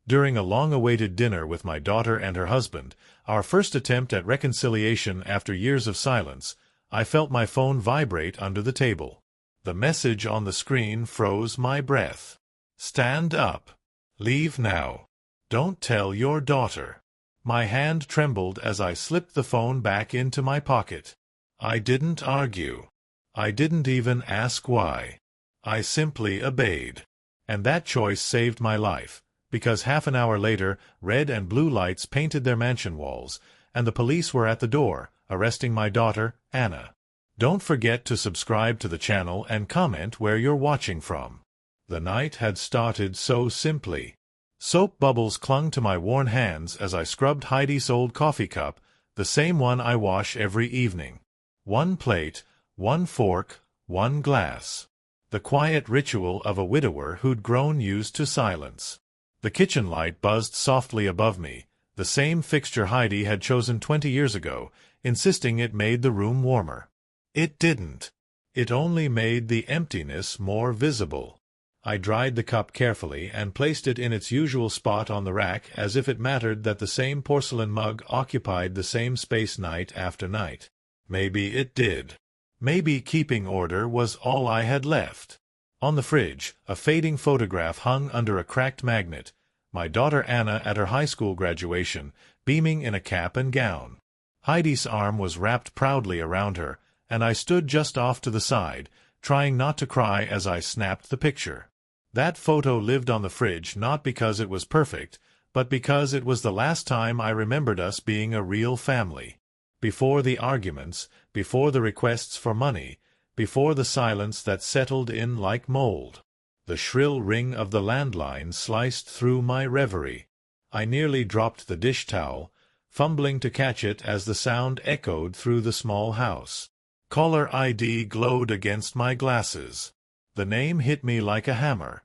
During a long-awaited dinner with my daughter and her husband, our first attempt at reconciliation after years of silence, I felt my phone vibrate under the table. The message on the screen froze my breath. "Stand up. Leave now. Don't tell your daughter." My hand trembled as I slipped the phone back into my pocket. I didn't argue. I didn't even ask why. I simply obeyed. And that choice saved my life, because half an hour later, red and blue lights painted their mansion walls, and the police were at the door, arresting my daughter, Anna. Don't forget to subscribe to the channel and comment where you're watching from. The night had started so simply. Soap bubbles clung to my worn hands as I scrubbed Heidi's old coffee cup, the same one I wash every evening. One plate, one fork, one glass. The quiet ritual of a widower who'd grown used to silence. The kitchen light buzzed softly above me, the same fixture Heidi had chosen 20 years ago, insisting it made the room warmer. It didn't. It only made the emptiness more visible. I dried the cup carefully and placed it in its usual spot on the rack as if it mattered that the same porcelain mug occupied the same space night after night. Maybe it did. Maybe keeping order was all I had left. On the fridge, a fading photograph hung under a cracked magnet, my daughter Anna at her high school graduation, beaming in a cap and gown. Heidi's arm was wrapped proudly around her, and I stood just off to the side, trying not to cry as I snapped the picture. That photo lived on the fridge not because it was perfect, but because it was the last time I remembered us being a real family. Before the arguments, before the requests for money, before the silence that settled in like mold. The shrill ring of the landline sliced through my reverie. I nearly dropped the dish towel, fumbling to catch it as the sound echoed through the small house. Caller ID glowed against my glasses. The name hit me like a hammer.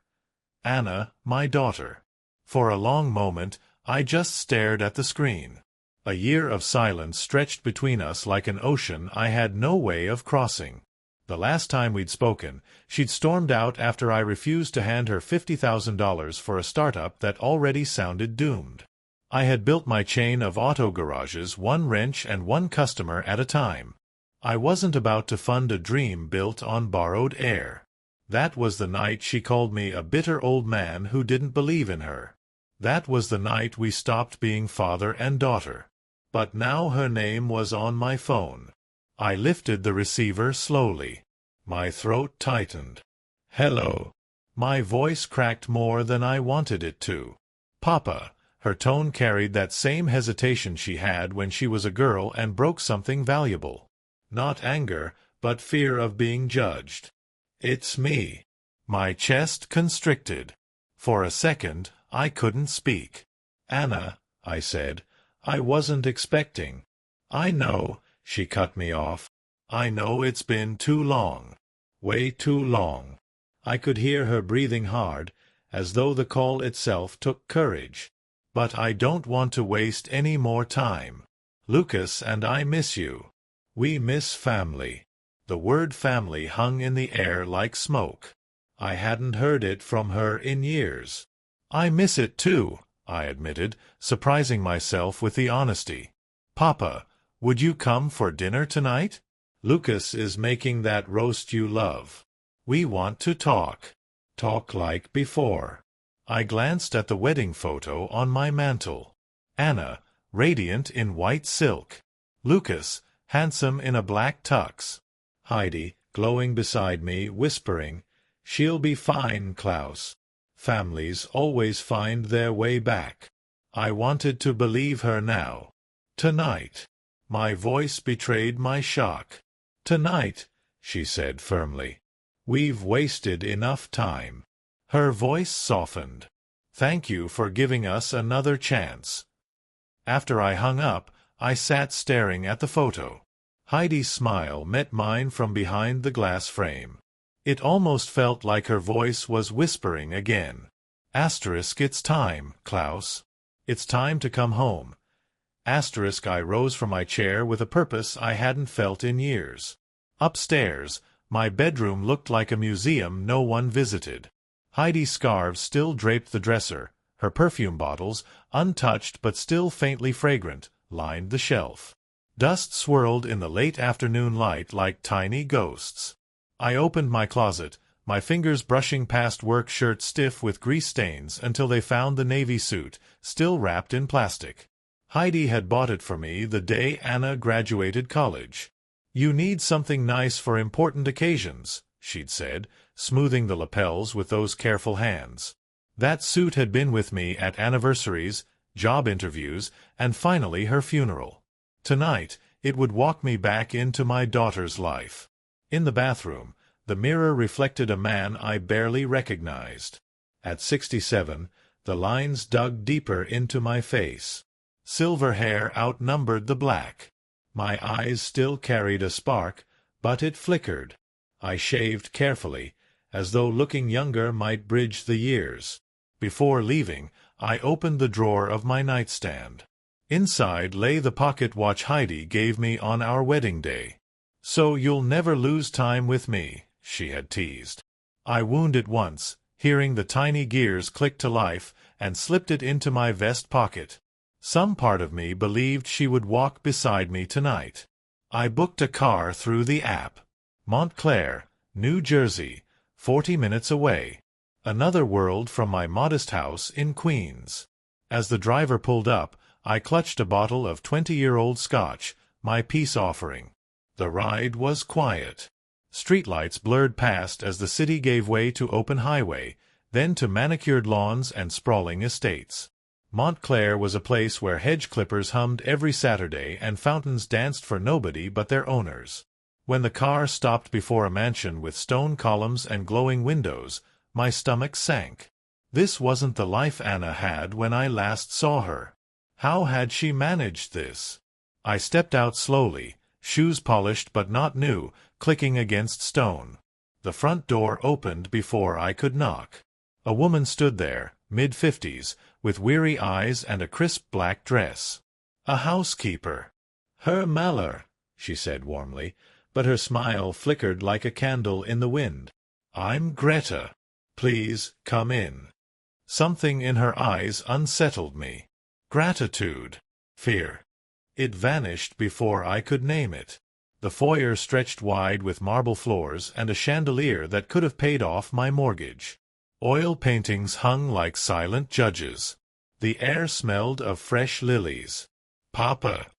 Anna, my daughter. For a long moment, I just stared at the screen. A year of silence stretched between us like an ocean I had no way of crossing. The last time we'd spoken, she'd stormed out after I refused to hand her $50,000 for a startup that already sounded doomed. I had built my chain of auto garages one wrench and one customer at a time. I wasn't about to fund a dream built on borrowed air. That was the night she called me a bitter old man who didn't believe in her. That was the night we stopped being father and daughter. But now her name was on my phone. I lifted the receiver slowly. My throat tightened. "Hello." My voice cracked more than I wanted it to. "Papa." Her tone carried that same hesitation she had when she was a girl and broke something valuable. Not anger, but fear of being judged. "It's me." My chest constricted. For a second, I couldn't speak. "Anna," I said, "I wasn't expecting." "I know," she cut me off. "I know it's been too long. Way too long." I could hear her breathing hard, as though the call itself took courage. "But I don't want to waste any more time. Lucas and I miss you. We miss family." The word family hung in the air like smoke. I hadn't heard it from her in years. "I miss it too," I admitted, surprising myself with the honesty. "Papa, would you come for dinner tonight? Lucas is making that roast you love. We want to talk. Talk like before." I glanced at the wedding photo on my mantel. Anna, radiant in white silk. Lucas, handsome in a black tux. Heidi, glowing beside me, whispering, "She'll be fine, Klaus." Families always find their way back. I wanted to believe her now. "Tonight." My voice betrayed my shock. "Tonight," she said firmly. "We've wasted enough time." Her voice softened. "Thank you for giving us another chance." After I hung up, I sat staring at the photo. Heidi's smile met mine from behind the glass frame. It almost felt like her voice was whispering again. "It's time, Klaus. It's time to come home." I rose from my chair with a purpose I hadn't felt in years. Upstairs, my bedroom looked like a museum no one visited. Heidi's scarves still draped the dresser, Her perfume bottles, untouched but still faintly fragrant, lined the shelf. Dust swirled in the late afternoon light like tiny ghosts. I opened my closet, my fingers brushing past work shirts stiff with grease stains until they found the navy suit, still wrapped in plastic. Heidi had bought it for me the day Anna graduated college. "You need something nice for important occasions," she'd said, smoothing the lapels with those careful hands. That suit had been with me at anniversaries, job interviews, and finally her funeral. Tonight, it would walk me back into my daughter's life. In the bathroom, the mirror reflected a man I barely recognized. At 67, the lines dug deeper into my face. Silver hair outnumbered the black. My eyes still carried a spark, but it flickered. I shaved carefully, as though looking younger might bridge the years. Before leaving, I opened the drawer of my nightstand. Inside lay the pocket watch Heidi gave me on our wedding day. "So you'll never lose time with me," she had teased. I wound it once, hearing the tiny gears click to life, and slipped it into my vest pocket. Some part of me believed she would walk beside me tonight. I booked a car through the app. Montclair, New Jersey, 40 minutes away. Another world from my modest house in Queens. As the driver pulled up, I clutched a bottle of 20-year-old scotch, my peace offering. The ride was quiet. Streetlights blurred past as the city gave way to open highway, then to manicured lawns and sprawling estates. Montclair was a place where hedge clippers hummed every Saturday and fountains danced for nobody but their owners. When the car stopped before a mansion with stone columns and glowing windows, my stomach sank. This wasn't the life Anna had when I last saw her. How had she managed this? I stepped out slowly, shoes polished but not new, clicking against stone. The front door opened before I could knock. A woman stood there, mid-50s, with weary eyes and a crisp black dress. A housekeeper. "Herr Mahler," she said warmly, but her smile flickered like a candle in the wind. "I'm Greta. Please, come in." Something in her eyes unsettled me. Gratitude. Fear. It vanished before I could name it. The foyer stretched wide with marble floors and a chandelier that could have paid off my mortgage. Oil paintings hung like silent judges. The air smelled of fresh lilies. "Papa."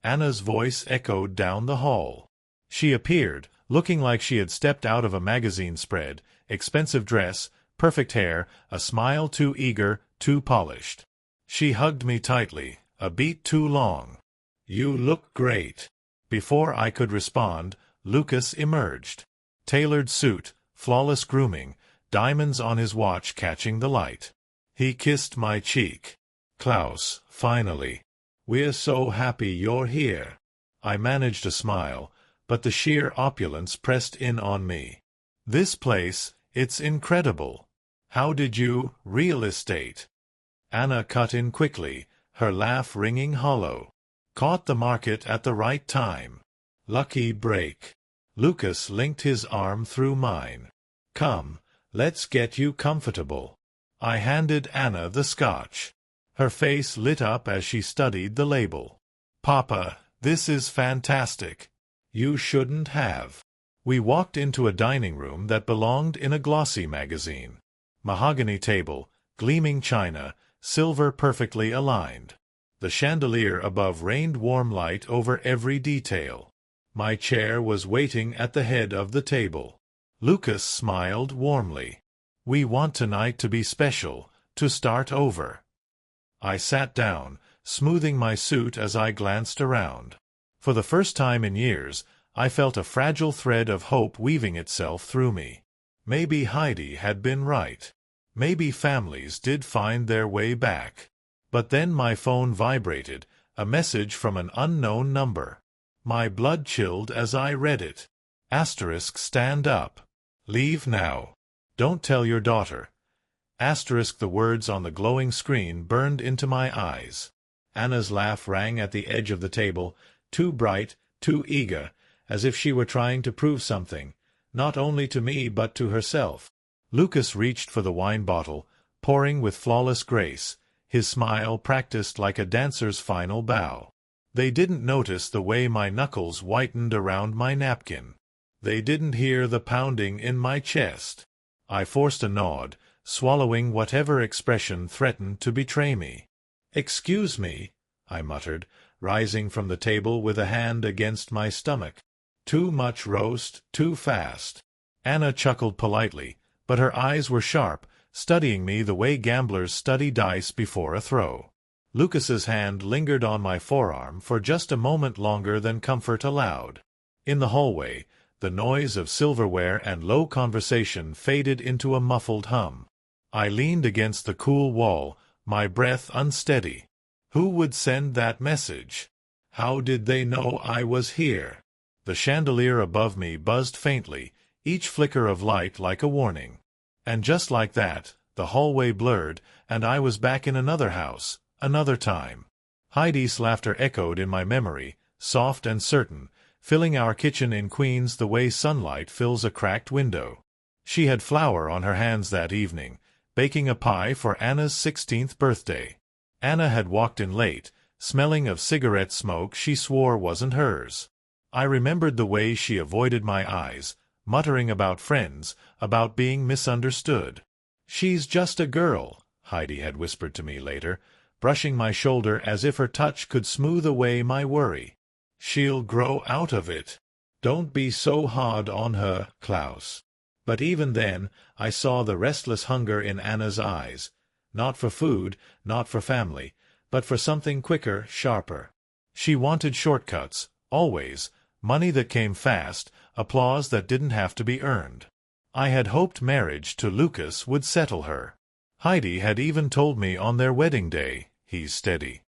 Anna's voice echoed down the hall. She appeared, looking like she had stepped out of a magazine spread, expensive dress, perfect hair, a smile too eager, too polished. She hugged me tightly, a beat too long. "You look great." Before I could respond, Lucas emerged. Tailored suit, flawless grooming, diamonds on his watch catching the light. He kissed my cheek. "Klaus, finally. We're so happy you're here." I managed a smile, but the sheer opulence pressed in on me. "This place, it's incredible. How did you, real estate?" Anna cut in quickly, her laugh ringing hollow. "Caught the market at the right time. Lucky break." Lucas linked his arm through mine. "Come, let's get you comfortable." I handed Anna the scotch. Her face lit up as she studied the label. "Papa, this is fantastic. You shouldn't have." We walked into a dining room that belonged in a glossy magazine. Mahogany table, gleaming china, silver perfectly aligned. The chandelier above rained warm light over every detail. My chair was waiting at the head of the table. Lucas smiled warmly. "We want tonight to be special, to start over." I sat down, smoothing my suit as I glanced around. For the first time in years, I felt a fragile thread of hope weaving itself through me. Maybe Heidi had been right. Maybe families did find their way back. But then my phone vibrated, a message from an unknown number. My blood chilled as I read it. Asterisk stand up. Leave now. Don't tell your daughter. Asterisk the words on the glowing screen burned into my eyes. Anna's laugh rang at the edge of the table, too bright, too eager, as if she were trying to prove something, not only to me but to herself. Lucas reached for the wine bottle, pouring with flawless grace, his smile practiced like a dancer's final bow. They didn't notice the way my knuckles whitened around my napkin. They didn't hear the pounding in my chest. I forced a nod, swallowing whatever expression threatened to betray me. "Excuse me," I muttered, rising from the table with a hand against my stomach. "Too much roast, too fast." Anna chuckled politely, but her eyes were sharp, studying me the way gamblers study dice before a throw. Lucas's hand lingered on my forearm for just a moment longer than comfort allowed. In the hallway, the noise of silverware and low conversation faded into a muffled hum. I leaned against the cool wall, my breath unsteady. Who would send that message? How did they know I was here? The chandelier above me buzzed faintly, each flicker of light like a warning. And just like that, the hallway blurred, and I was back in another house, another time. Heidi's laughter echoed in my memory, soft and certain, filling our kitchen in Queens the way sunlight fills a cracked window. She had flour on her hands that evening, baking a pie for Anna's 16th birthday. Anna had walked in late, smelling of cigarette smoke she swore wasn't hers. I remembered the way she avoided my eyes, muttering about friends, about being misunderstood. "She's just a girl," Heidi had whispered to me later, brushing my shoulder as if her touch could smooth away my worry. "She'll grow out of it. Don't be so hard on her, Klaus." But even then, I saw the restless hunger in Anna's eyes, not for food, not for family, but for something quicker, sharper. She wanted shortcuts, always, money that came fast, applause that didn't have to be earned. I had hoped marriage to Lucas would settle her. Heidi had even told me on their wedding day, "He's steady.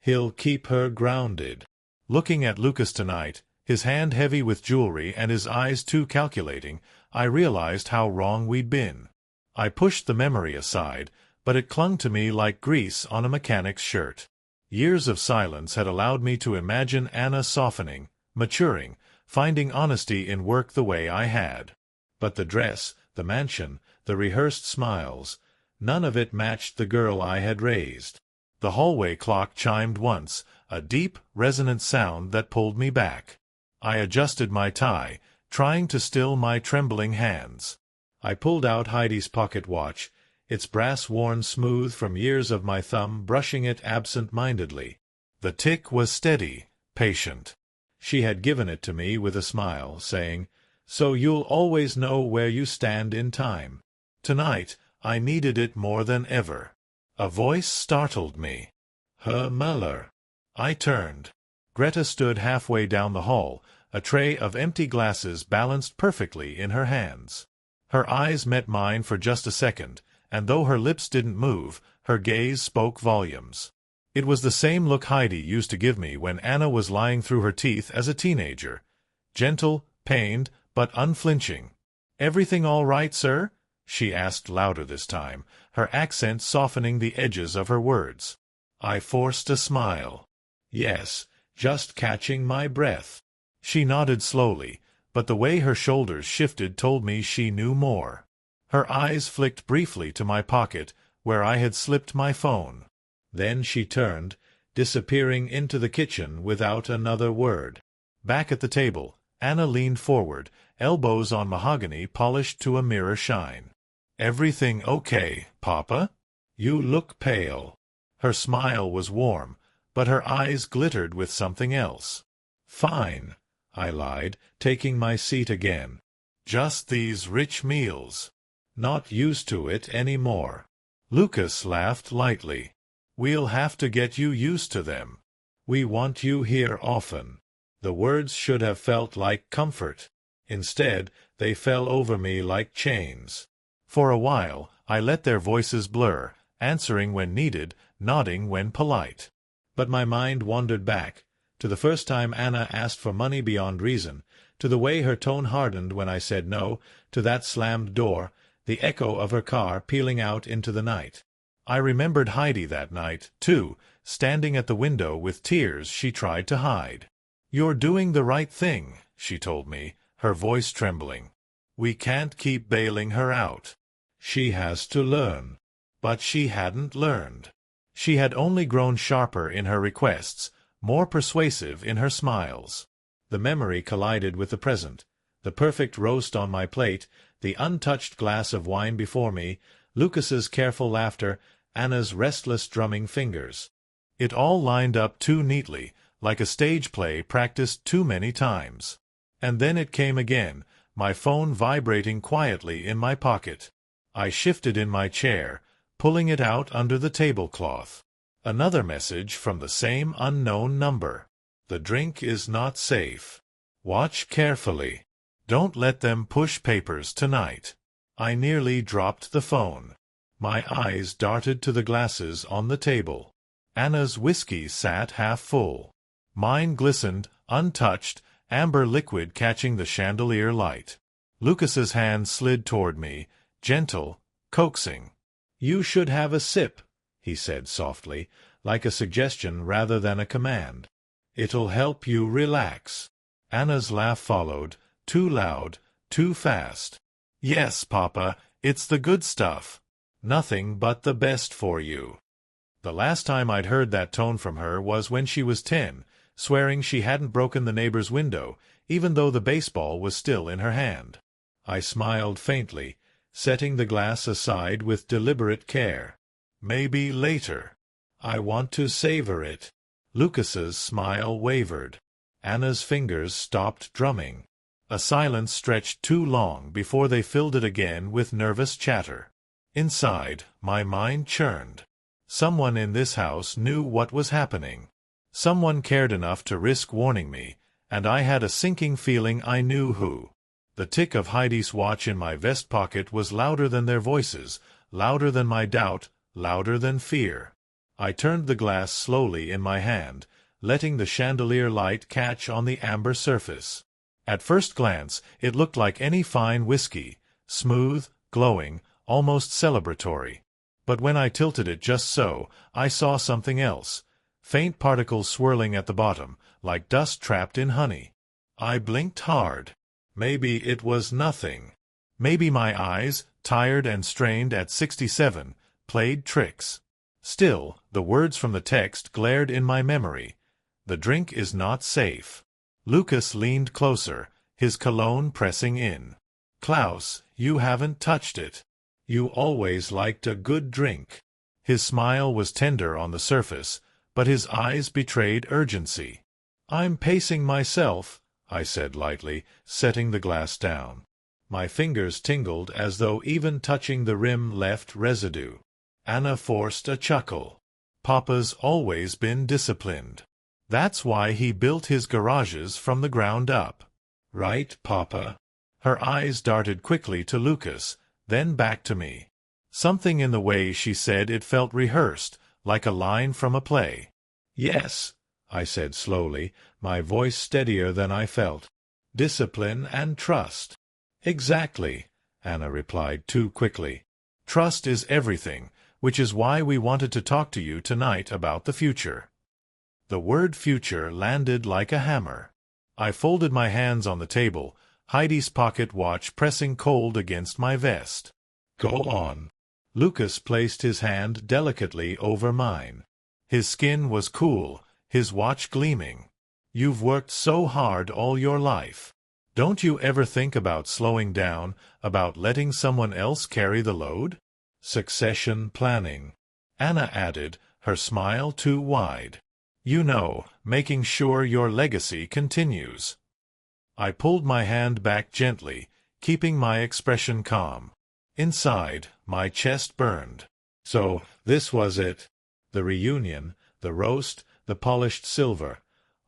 He'll keep her grounded." Looking at Lucas tonight, his hand heavy with jewelry and his eyes too calculating, I realized how wrong we'd been. I pushed the memory aside, but it clung to me like grease on a mechanic's shirt. Years of silence had allowed me to imagine Anna softening, maturing, finding honesty in work the way I had. But the dress, the mansion, the rehearsed smiles, none of it matched the girl I had raised. The hallway clock chimed once, a deep, resonant sound that pulled me back. I adjusted my tie, trying to still my trembling hands. I pulled out Heidi's pocket watch, its brass worn smooth from years of my thumb brushing it absent-mindedly. The tick was steady, patient. She had given it to me with a smile, saying, "So you'll always know where you stand in time." Tonight, I needed it more than ever. A voice startled me. "Herr Muller." I turned. Greta stood halfway down the hall, a tray of empty glasses balanced perfectly in her hands. Her eyes met mine for just a second, and though her lips didn't move, her gaze spoke volumes. It was the same look Heidi used to give me when Anna was lying through her teeth as a teenager. Gentle, pained, but unflinching. "Everything all right, sir?" she asked louder this time, her accent softening the edges of her words. I forced a smile. "Yes, just catching my breath." She nodded slowly, but the way her shoulders shifted told me she knew more. Her eyes flicked briefly to my pocket, where I had slipped my phone. Then she turned, disappearing into the kitchen without another word. Back at the table, Anna leaned forward, elbows on mahogany polished to a mirror shine. "Everything okay, Papa? You look pale." Her smile was warm, but her eyes glittered with something else. "Fine," I lied, taking my seat again. "Just these rich meals. Not used to it anymore." Lucas laughed lightly. "We'll have to get you used to them. We want you here often." The words should have felt like comfort. Instead, they fell over me like chains. For a while, I let their voices blur, answering when needed, nodding when polite. But my mind wandered back, to the first time Anna asked for money beyond reason, to the way her tone hardened when I said no, to that slammed door, the echo of her car pealing out into the night. I remembered Heidi that night, too, standing at the window with tears she tried to hide. "You're doing the right thing," she told me, her voice trembling. "We can't keep bailing her out. She has to learn." But she hadn't learned. She had only grown sharper in her requests, more persuasive in her smiles. The memory collided with the present. The perfect roast on my plate, the untouched glass of wine before me, Lucas's careful laughter, Anna's restless drumming fingers. It all lined up too neatly, like a stage play practiced too many times. And then it came again, my phone vibrating quietly in my pocket. I shifted in my chair, pulling it out under the tablecloth. Another message from the same unknown number. The drink is not safe. Watch carefully. Don't let them push papers tonight. I nearly dropped the phone. My eyes darted to the glasses on the table. Anna's whiskey sat half full. Mine glistened, untouched, amber liquid catching the chandelier light. Lucas's hand slid toward me, gentle, coaxing. "You should have a sip," he said softly, like a suggestion rather than a command. "It'll help you relax." Anna's laugh followed, too loud, too fast. "Yes, Papa, it's the good stuff. Nothing but the best for you." The last time I'd heard that tone from her was when she was 10, swearing she hadn't broken the neighbor's window, even though the baseball was still in her hand. I smiled faintly, setting the glass aside with deliberate care. "Maybe later. I want to savor it." Lucas's smile wavered. Anna's fingers stopped drumming. A silence stretched too long before they filled it again with nervous chatter. Inside, my mind churned. Someone in this house knew what was happening. Someone cared enough to risk warning me, and I had a sinking feeling I knew who. The tick of Heidi's watch in my vest pocket was louder than their voices, louder than my doubt, louder than fear. I turned the glass slowly in my hand, letting the chandelier light catch on the amber surface. At first glance, it looked like any fine whiskey, smooth, glowing, almost celebratory. But when I tilted it just so, I saw something else. Faint particles swirling at the bottom, like dust trapped in honey. I blinked hard. Maybe it was nothing. Maybe my eyes, tired and strained at 67, played tricks. Still, the words from the text glared in my memory. The drink is not safe. Lucas leaned closer, his cologne pressing in. "Klaus, you haven't touched it. You always liked a good drink." His smile was tender on the surface, but his eyes betrayed urgency. "I'm pacing myself," I said lightly, setting the glass down. My fingers tingled as though even touching the rim left residue. Anna forced a chuckle. "Papa's always been disciplined. That's why he built his garages from the ground up. Right, Papa?" Her eyes darted quickly to Lucas, then back to me. Something in the way she said it felt rehearsed, like a line from a play. "Yes," I said slowly, my voice steadier than I felt. "Discipline and trust." "Exactly," Anna replied too quickly. "Trust is everything, which is why we wanted to talk to you tonight about the future." The word future landed like a hammer. I folded my hands on the table, Heidi's pocket watch pressing cold against my vest. "Go on." Lucas placed his hand delicately over mine. His skin was cool, his watch gleaming. "You've worked so hard all your life. Don't you ever think about slowing down, about letting someone else carry the load?" "Succession planning," Anna added, her smile too wide. "You know, making sure your legacy continues." I pulled my hand back gently, keeping my expression calm. Inside, my chest burned. So, this was it. The reunion, the roast, the polished silver.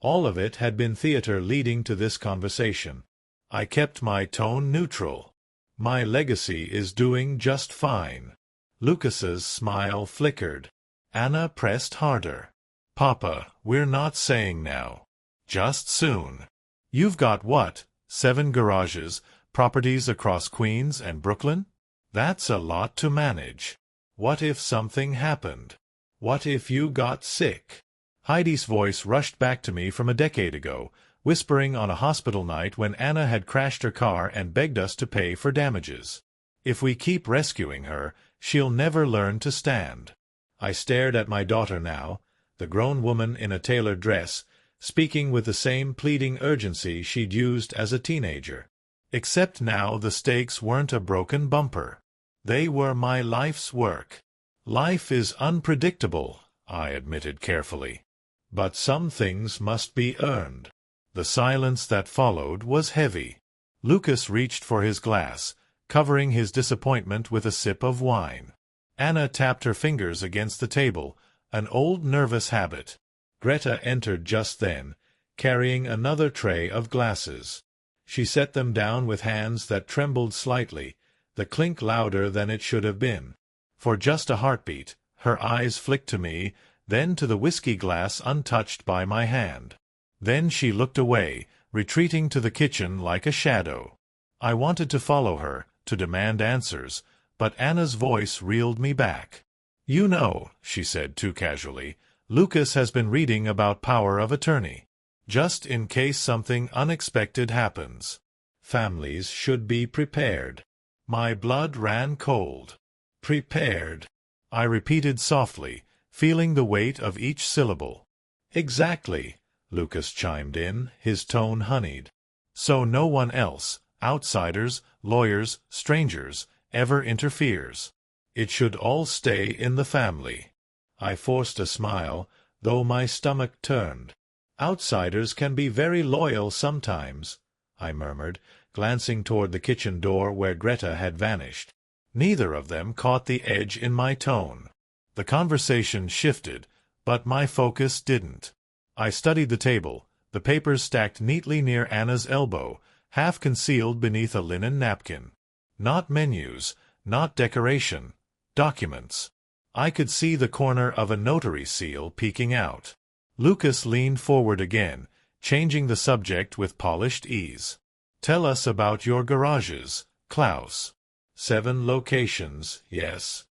All of it had been theater leading to this conversation. I kept my tone neutral. "My legacy is doing just fine." Lucas's smile flickered. Anna pressed harder. "Papa, we're not saying now. Just soon. You've got what, 7 garages, properties across Queens and Brooklyn? That's a lot to manage. What if something happened? What if you got sick?" Heidi's voice rushed back to me from a decade ago, whispering on a hospital night when Anna had crashed her car and begged us to pay for damages. "If we keep rescuing her, She'll never learn to stand. I stared at my daughter now, the grown woman in a tailored dress, speaking with the same pleading urgency she'd used as a teenager. Except now the stakes weren't a broken bumper. They were my life's work. Life is unpredictable, I admitted carefully. But some things must be earned. The silence that followed was heavy. Lucas reached for his glass, covering his disappointment with a sip of wine. Anna tapped her fingers against the table, an old nervous habit. Greta entered just then, carrying another tray of glasses. She set them down with hands that trembled slightly, the clink louder than it should have been. For just a heartbeat, her eyes flicked to me, then to the whiskey glass untouched by my hand. Then she looked away, retreating to the kitchen like a shadow. I wanted to follow her, to demand answers, but Anna's voice reeled me back. "You know," she said too casually, "Lucas has been reading about power of attorney. Just in case something unexpected happens. Families should be prepared." My blood ran cold. "Prepared," I repeated softly, feeling the weight of each syllable. "Exactly," Lucas chimed in, his tone honeyed. "So no one else, outsiders, lawyers, strangers, ever interferes. It should all stay in the family." I forced a smile, though my stomach turned. "Outsiders can be very loyal sometimes," I murmured, glancing toward the kitchen door where Greta had vanished. Neither of them caught the edge in my tone. The conversation shifted, but my focus didn't. I studied the table, the papers stacked neatly near Anna's elbow, half concealed beneath a linen napkin. Not menus, not decoration, documents. I could see the corner of a notary seal peeking out. Lucas leaned forward again, changing the subject with polished ease. "Tell us about your garages, Klaus. 7 locations, yes.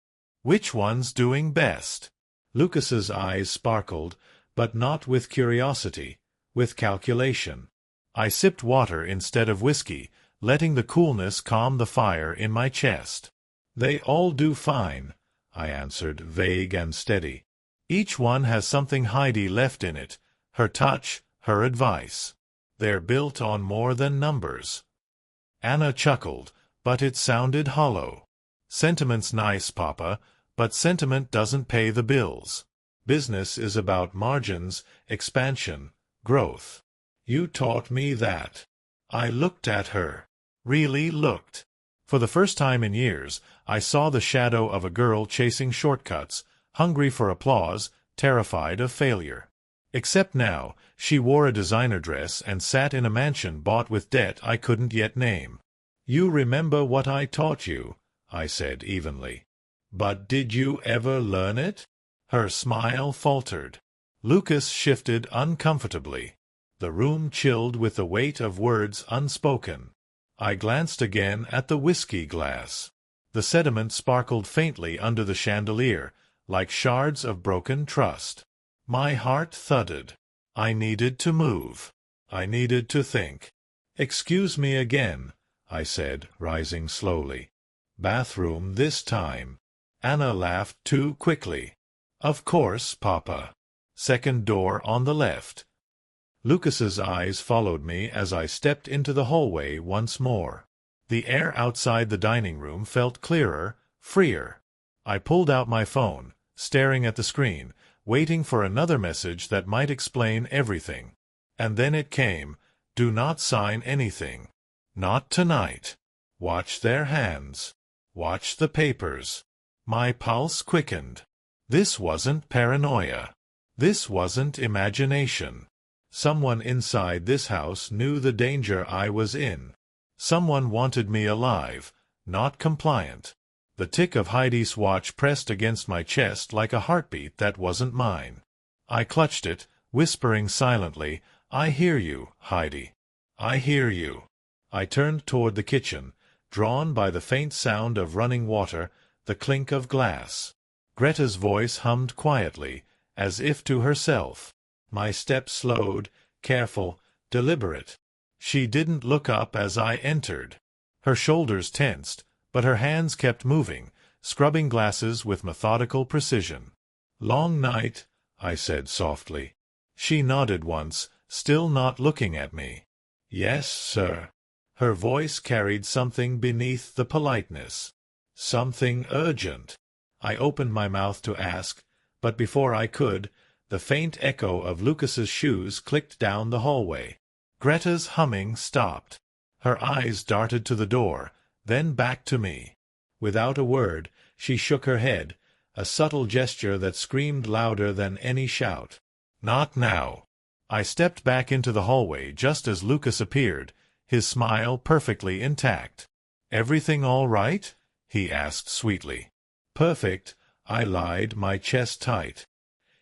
Which one's doing best?" Lucas's eyes sparkled, but not with curiosity, with calculation. I sipped water instead of whiskey, letting the coolness calm the fire in my chest. "They all do fine," I answered, vague and steady. "Each one has something Heidi left in it, her touch, her advice. They're built on more than numbers." Anna chuckled, but it sounded hollow. "Sentiment's nice, Papa, but sentiment doesn't pay the bills. Business is about margins, expansion, growth. You taught me that." I looked at her. Really looked. For the first time in years, I saw the shadow of a girl chasing shortcuts, hungry for applause, terrified of failure. Except now, she wore a designer dress and sat in a mansion bought with debt I couldn't yet name. "You remember what I taught you," I said evenly. "But did you ever learn it?" Her smile faltered. Lucas shifted uncomfortably. The room chilled with the weight of words unspoken. I glanced again at the whiskey glass. The sediment sparkled faintly under the chandelier, like shards of broken trust. My heart thudded. I needed to move. I needed to think. "Excuse me again," I said, rising slowly. "Bathroom this time." Anna laughed too quickly. "Of course, Papa. Second door on the left." Lucas's eyes followed me as I stepped into the hallway once more. The air outside the dining room felt clearer, freer. I pulled out my phone, staring at the screen, waiting for another message that might explain everything. And then it came. "Do not sign anything. Not tonight. Watch their hands. Watch the papers." My pulse quickened. This wasn't paranoia. This wasn't imagination. Someone inside this house knew the danger I was in. Someone wanted me alive, not compliant. The tick of Heidi's watch pressed against my chest like a heartbeat that wasn't mine. I clutched it, whispering silently, "I hear you, Heidi. I hear you." I turned toward the kitchen, drawn by the faint sound of running water, the clink of glass. Greta's voice hummed quietly, as if to herself. My steps slowed, careful, deliberate. She didn't look up as I entered. Her shoulders tensed, but her hands kept moving, scrubbing glasses with methodical precision. "Long night," I said softly. She nodded once, still not looking at me. "Yes, sir." Her voice carried something beneath the politeness. Something urgent. I opened my mouth to ask, but before I could, the faint echo of Lucas's shoes clicked down the hallway. Greta's humming stopped. Her eyes darted to the door, then back to me. Without a word, she shook her head, a subtle gesture that screamed louder than any shout. "Not now." I stepped back into the hallway just as Lucas appeared, his smile perfectly intact. "Everything all right?" he asked sweetly. "Perfect," I lied, my chest tight.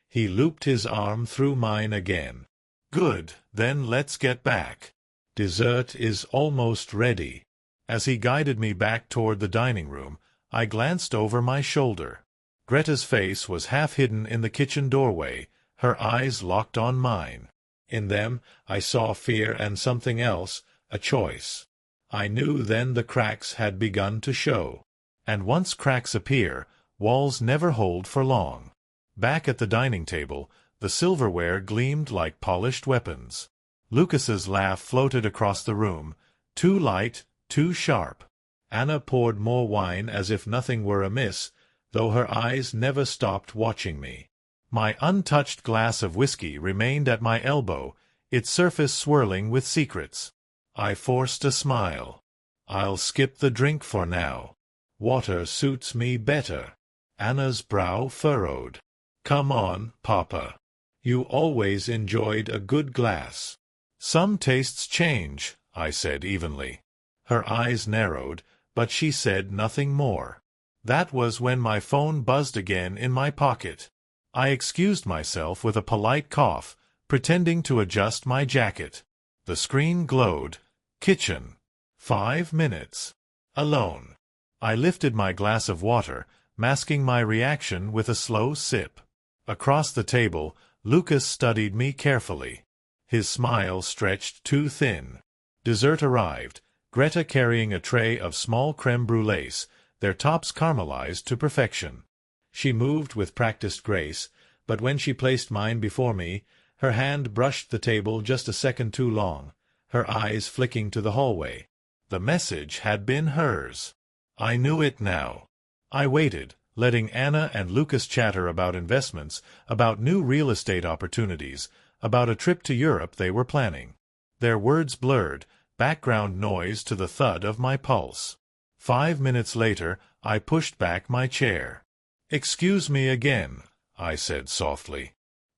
He looped his arm through mine again. "Good, then let's get back. Dessert is almost ready." As he guided me back toward the dining room, I glanced over my shoulder. Greta's face was half hidden in the kitchen doorway, her eyes locked on mine. In them I saw fear and something else, a choice. I knew then the cracks had begun to show. And once cracks appear, walls never hold for long. Back at the dining table, the silverware gleamed like polished weapons. Lucas's laugh floated across the room, too light, too sharp. Anna poured more wine as if nothing were amiss, though her eyes never stopped watching me. My untouched glass of whiskey remained at my elbow, its surface swirling with secrets. I forced a smile. "I'll skip the drink for now. Water suits me better." Anna's brow furrowed. "Come on, Papa. You always enjoyed a good glass." "Some tastes change," I said evenly. Her eyes narrowed, but she said nothing more. That was when my phone buzzed again in my pocket. I excused myself with a polite cough, pretending to adjust my jacket. The screen glowed. Kitchen. 5 minutes. Alone. I lifted my glass of water, masking my reaction with a slow sip. Across the table, Lucas studied me carefully. His smile stretched too thin. Dessert arrived, Greta carrying a tray of small crème brûlées, their tops caramelized to perfection. She moved with practiced grace, but when she placed mine before me, her hand brushed the table just a second too long, her eyes flicking to the hallway. The message had been hers. I knew it now. I waited, letting Anna and Lucas chatter about investments, about new real estate opportunities, about a trip to Europe they were planning. Their words blurred, background noise to the thud of my pulse. 5 minutes later, I pushed back my chair. "Excuse me again," I said softly.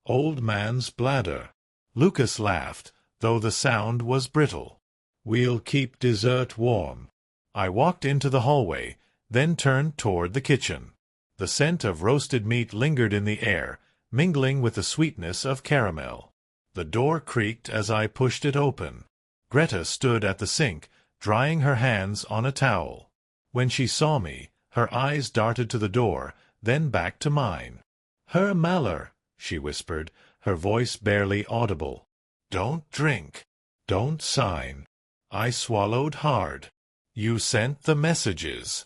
"Old man's bladder." Lucas laughed, though the sound was brittle. "We'll keep dessert warm." I walked into the hallway, then turned toward the kitchen. The scent of roasted meat lingered in the air, mingling with the sweetness of caramel. The door creaked as I pushed it open. Greta stood at the sink, drying her hands on a towel. When she saw me, her eyes darted to the door, then back to mine. "Herr Maller," she whispered, her voice barely audible. "Don't drink. Don't sign." I swallowed hard. "You sent the messages."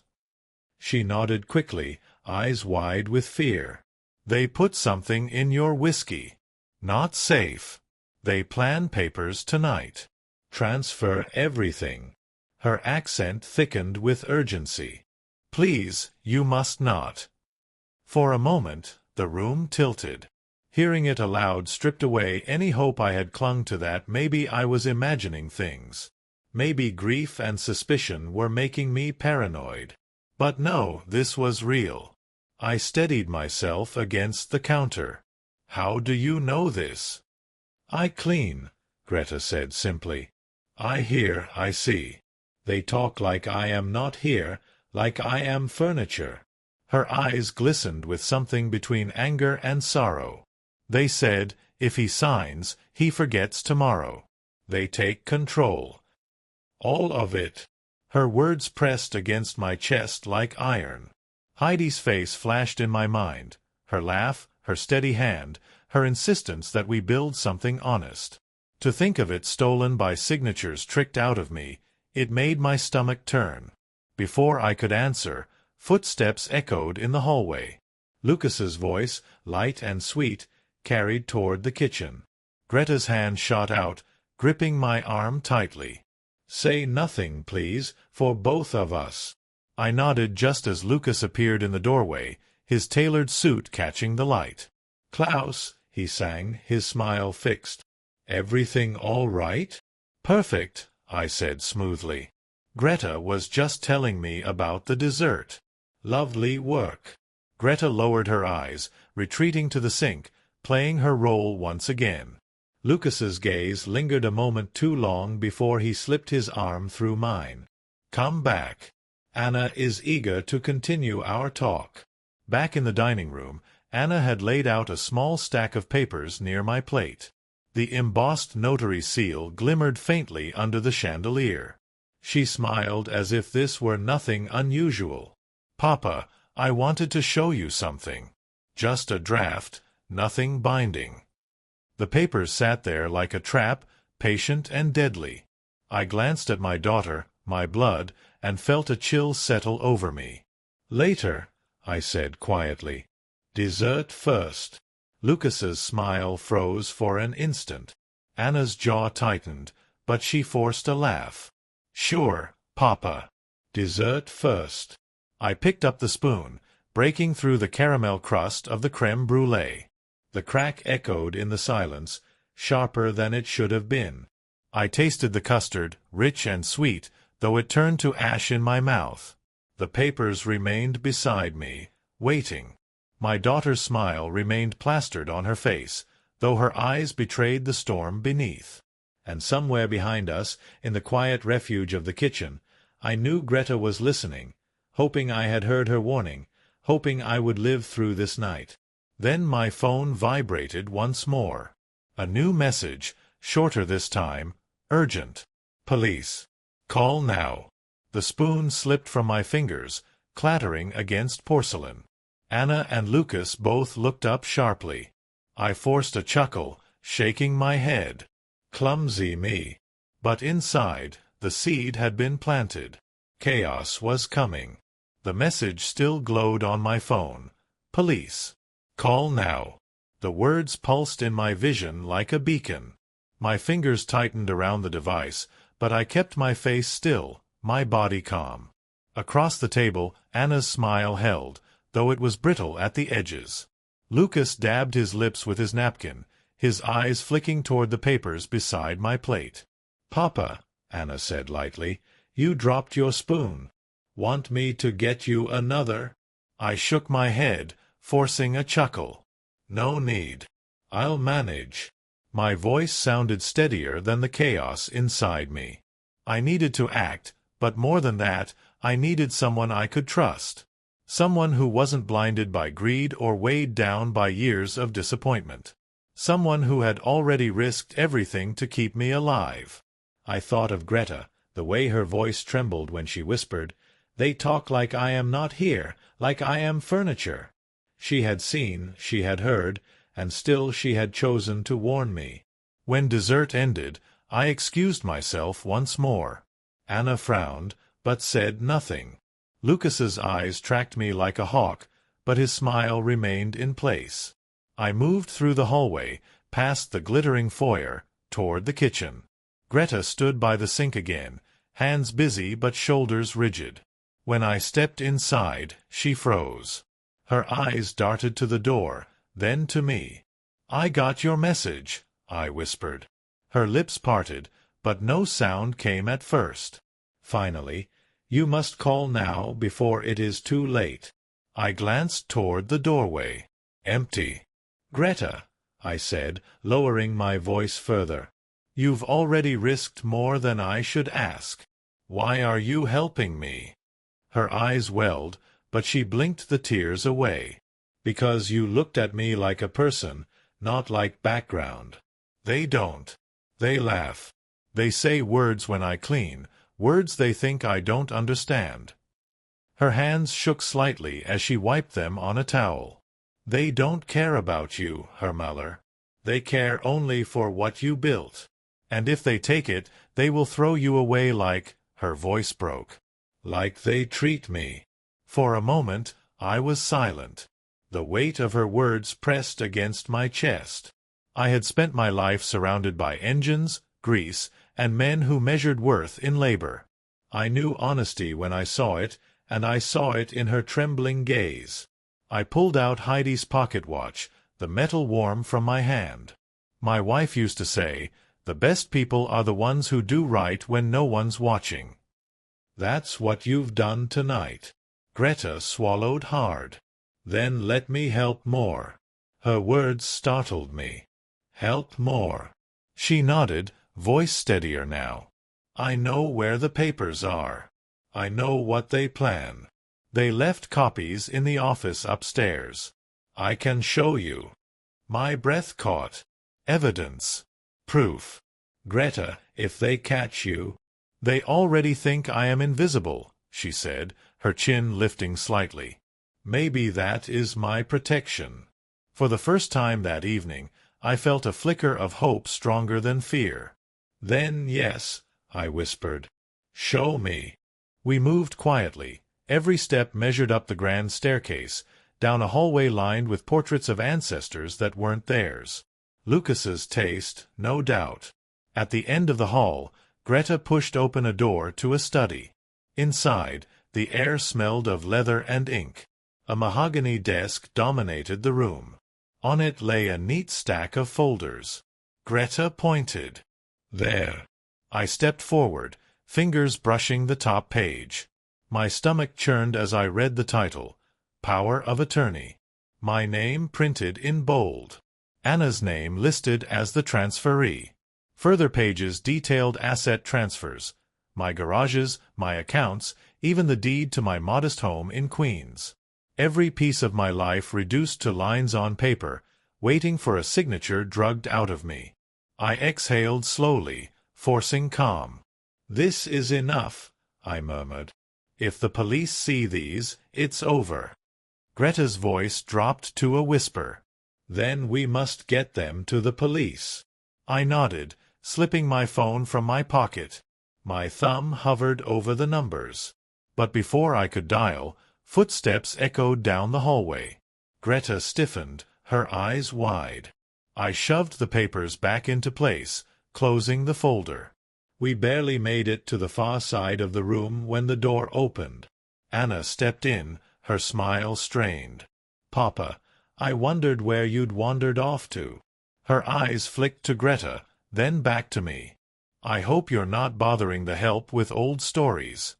She nodded quickly, eyes wide with fear. "They put something in your whiskey. Not safe. They plan papers tonight. Transfer everything." Her accent thickened with urgency. "Please, you must not." For a moment, the room tilted. Hearing it aloud stripped away any hope I had clung to that maybe I was imagining things. Maybe grief and suspicion were making me paranoid. But no, this was real. I steadied myself against the counter. "How do you know this?" "I clean," Greta said simply. "I hear, I see. They talk like I am not here, like I am furniture." Her eyes glistened with something between anger and sorrow. "They said, if he signs, he forgets tomorrow. They take control. All of it." Her words pressed against my chest like iron. Heidi's face flashed in my mind, her laugh, her steady hand, her insistence that we build something honest. To think of it stolen by signatures tricked out of me, it made my stomach turn. Before I could answer, Footsteps echoed in the hallway. Lucas's voice, light and sweet, carried toward the kitchen. Greta's hand shot out, gripping my arm tightly. "Say nothing, please, for both of us." I nodded just as Lucas appeared in the doorway, his tailored suit catching the light. "Klaus," he sang, his smile fixed. "Everything all right?" "Perfect," I said smoothly. "Greta was just telling me about the dessert." "Lovely work." Greta lowered her eyes, retreating to the sink, playing her role once again. Lucas's gaze lingered a moment too long before he slipped his arm through mine. "Come back. Anna is eager to continue our talk." Back in the dining room, Anna had laid out a small stack of papers near my plate. The embossed notary seal glimmered faintly under the chandelier. She smiled as if this were nothing unusual. "Papa, I wanted to show you something. Just a draft, nothing binding." The papers sat there like a trap, patient and deadly. I glanced at my daughter, my blood, and felt a chill settle over me. "Later," I said quietly. "Dessert first." Lucas's smile froze for an instant. Anna's jaw tightened, but she forced a laugh. "Sure, Papa. Dessert first." I picked up the spoon, breaking through the caramel crust of the crème brûlée. The crack echoed in the silence, sharper than it should have been. I tasted the custard, rich and sweet, though it turned to ash in my mouth. The papers remained beside me, waiting. My daughter's smile remained plastered on her face, though her eyes betrayed the storm beneath. And somewhere behind us, in the quiet refuge of the kitchen, I knew Greta was listening, hoping I had heard her warning, hoping I would live through this night. Then my phone vibrated once more. A new message, shorter this time, urgent. "Police. Call now." The spoon slipped from my fingers, clattering against porcelain. Anna and Lucas both looked up sharply. I forced a chuckle, shaking my head. Clumsy me. But inside, the seed had been planted. Chaos was coming. The message still glowed on my phone. "Police. Call now." The words pulsed in my vision like a beacon. My fingers tightened around the device, but I kept my face still, my body calm. Across the table, Anna's smile held, though it was brittle at the edges. Lucas dabbed his lips with his napkin, his eyes flicking toward the papers beside my plate. "Papa," Anna said lightly, "you dropped your spoon. Want me to get you another?" I shook my head, forcing a chuckle. "No need. I'll manage." My voice sounded steadier than the chaos inside me. I needed to act, but more than that, I needed someone I could trust. Someone who wasn't blinded by greed or weighed down by years of disappointment. Someone who had already risked everything to keep me alive. I thought of Greta, the way her voice trembled when she whispered, "They talk like I am not here, like I am furniture." She had seen, she had heard, and still she had chosen to warn me. When dessert ended, I excused myself once more. Anna frowned, but said nothing. Lucas's eyes tracked me like a hawk, but his smile remained in place. I moved through the hallway, past the glittering foyer, toward the kitchen. Greta stood by the sink again, hands busy but shoulders rigid. When I stepped inside, she froze. Her eyes darted to the door, then to me. "I got your message," I whispered. Her lips parted, but no sound came at first. Finally, "You must call now before it is too late." I glanced toward the doorway. Empty. "Greta," I said, lowering my voice further, "you've already risked more than I should ask. Why are you helping me?" Her eyes welled, but she blinked the tears away. "Because you looked at me like a person, not like background. They don't. They laugh. They say words when I clean, words they think I don't understand." Her hands shook slightly as she wiped them on a towel. "They don't care about you, Herr. They care only for what you built. And if they take it, they will throw you away like," her voice broke, "like they treat me." For a moment, I was silent. The weight of her words pressed against my chest. I had spent my life surrounded by engines, grease, and men who measured worth in labor. I knew honesty when I saw it, and I saw it in her trembling gaze. I pulled out Heidi's pocket watch, the metal warm from my hand. My wife used to say, "The best people are the ones who do right when no one's watching." That's what you've done tonight. Greta swallowed hard. Then let me help more. Her words startled me. Help more. She nodded, voice steadier now. I know where the papers are. I know what they plan. They left copies in the office upstairs. I can show you. My breath caught. Evidence. Proof. Greta, if they catch you... They already think I am invisible, she said, her chin lifting slightly. Maybe that is my protection. For the first time that evening, I felt a flicker of hope stronger than fear. Then yes, I whispered. Show me. We moved quietly. Every step measured up the grand staircase, down a hallway lined with portraits of ancestors that weren't theirs. Lucas's taste, no doubt. At the end of the hall, Greta pushed open a door to a study. Inside, the air smelled of leather and ink. A mahogany desk dominated the room. On it lay a neat stack of folders. Greta pointed. There. I stepped forward, fingers brushing the top page. My stomach churned as I read the title, Power of Attorney. My name printed in bold. Anna's name listed as the transferee. Further pages detailed asset transfers, my garages, my accounts, even the deed to my modest home in Queens. Every piece of my life reduced to lines on paper, waiting for a signature drugged out of me. I exhaled slowly, forcing calm. This is enough, I murmured. If the police see these, it's over. Greta's voice dropped to a whisper. Then we must get them to the police. I nodded, slipping my phone from my pocket. My thumb hovered over the numbers. But before I could dial, footsteps echoed down the hallway. Greta stiffened, her eyes wide. I shoved the papers back into place, closing the folder. We barely made it to the far side of the room when the door opened. Anna stepped in, her smile strained. Papa, I wondered where you'd wandered off to. Her eyes flicked to Greta, then back to me. I hope you're not bothering the help with old stories.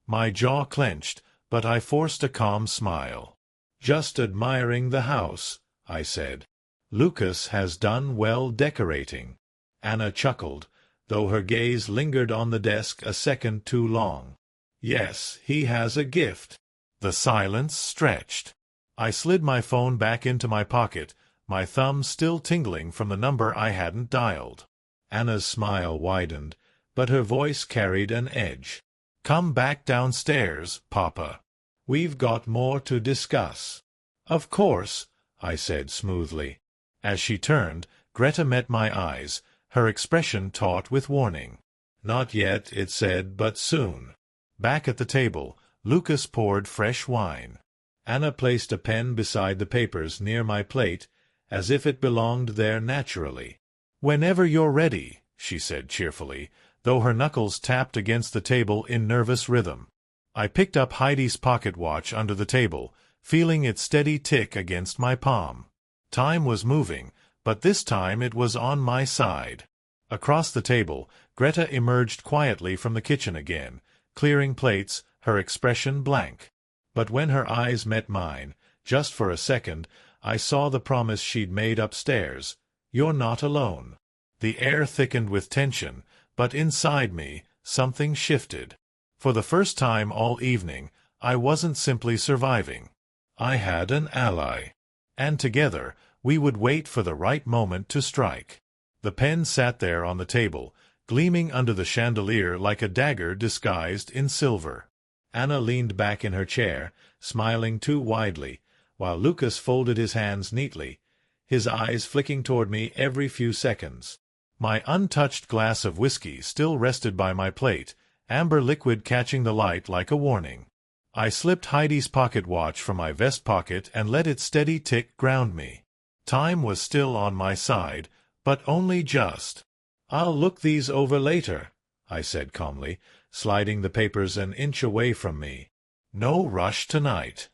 My jaw clenched, but I forced a calm smile. Just admiring the house, I said. Lucas has done well decorating. Anna chuckled, though her gaze lingered on the desk a second too long. Yes, he has a gift. The silence stretched. I slid my phone back into my pocket, my thumb still tingling from the number I hadn't dialed. Anna's smile widened, but her voice carried an edge. Come back downstairs, Papa. We've got more to discuss. Of course, I said smoothly. As she turned, Greta met my eyes, her expression taut with warning. Not yet, it said, but soon. Back at the table, Lucas poured fresh wine. Anna placed a pen beside the papers near my plate, as if it belonged there naturally. Whenever you're ready, she said cheerfully, though her knuckles tapped against the table in nervous rhythm. I picked up Heidi's pocket watch under the table, feeling its steady tick against my palm. Time was moving, but this time it was on my side. Across the table, Greta emerged quietly from the kitchen again, clearing plates, her expression blank. But when her eyes met mine, just for a second, I saw the promise she'd made upstairs. You're not alone. The air thickened with tension, but inside me, something shifted. For the first time all evening, I wasn't simply surviving. I had an ally. And together, we would wait for the right moment to strike. The pen sat there on the table, gleaming under the chandelier like a dagger disguised in silver. Anna leaned back in her chair, smiling too widely, while Lucas folded his hands neatly, his eyes flicking toward me every few seconds. My untouched glass of whiskey still rested by my plate, amber liquid catching the light like a warning. I slipped Heidi's pocket watch from my vest pocket and let its steady tick ground me. Time was still on my side, but only just. "I'll look these over later," I said calmly, sliding the papers an inch away from me. "No rush tonight."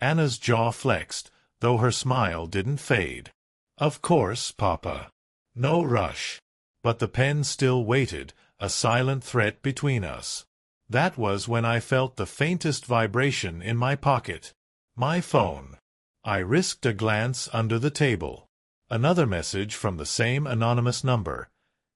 Anna's jaw flexed, though her smile didn't fade. "Of course, Papa. No rush." But the pen still waited, a silent threat between us. That was when I felt the faintest vibration in my pocket. My phone. I risked a glance under the table. Another message from the same anonymous number.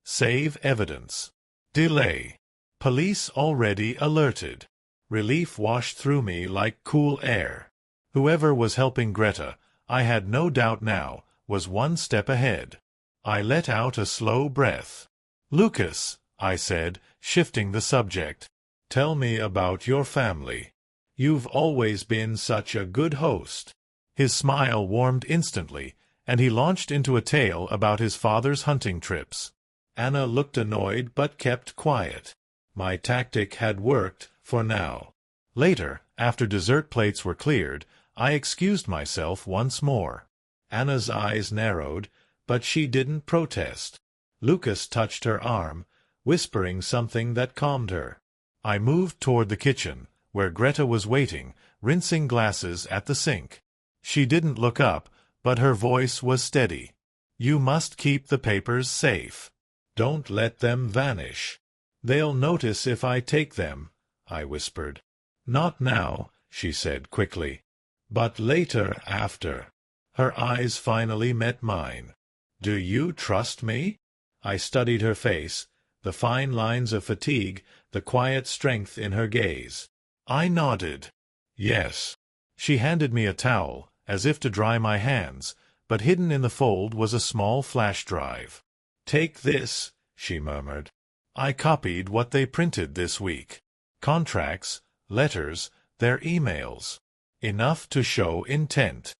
Save evidence. Delay. Police already alerted. Relief washed through me like cool air. Whoever was helping Greta, I had no doubt now, was one step ahead. I let out a slow breath. "Lucas," I said, shifting the subject, "tell me about your family. You've always been such a good host." His smile warmed instantly, and he launched into a tale about his father's hunting trips. Anna looked annoyed but kept quiet. My tactic had worked, for now. Later, after dessert plates were cleared, I excused myself once more. Anna's eyes narrowed, but she didn't protest. Lucas touched her arm, whispering something that calmed her. I moved toward the kitchen, where Greta was waiting, rinsing glasses at the sink. She didn't look up, but her voice was steady. "You must keep the papers safe. Don't let them vanish." "They'll notice if I take them," I whispered. "Not now," she said quickly. "But later, after." Her eyes finally met mine. "Do you trust me?" I studied her face, the fine lines of fatigue, the quiet strength in her gaze. I nodded. "Yes." She handed me a towel, as if to dry my hands, but hidden in the fold was a small flash drive. "Take this," she murmured. I copied what they printed this week. Contracts, letters, their emails. Enough to show intent.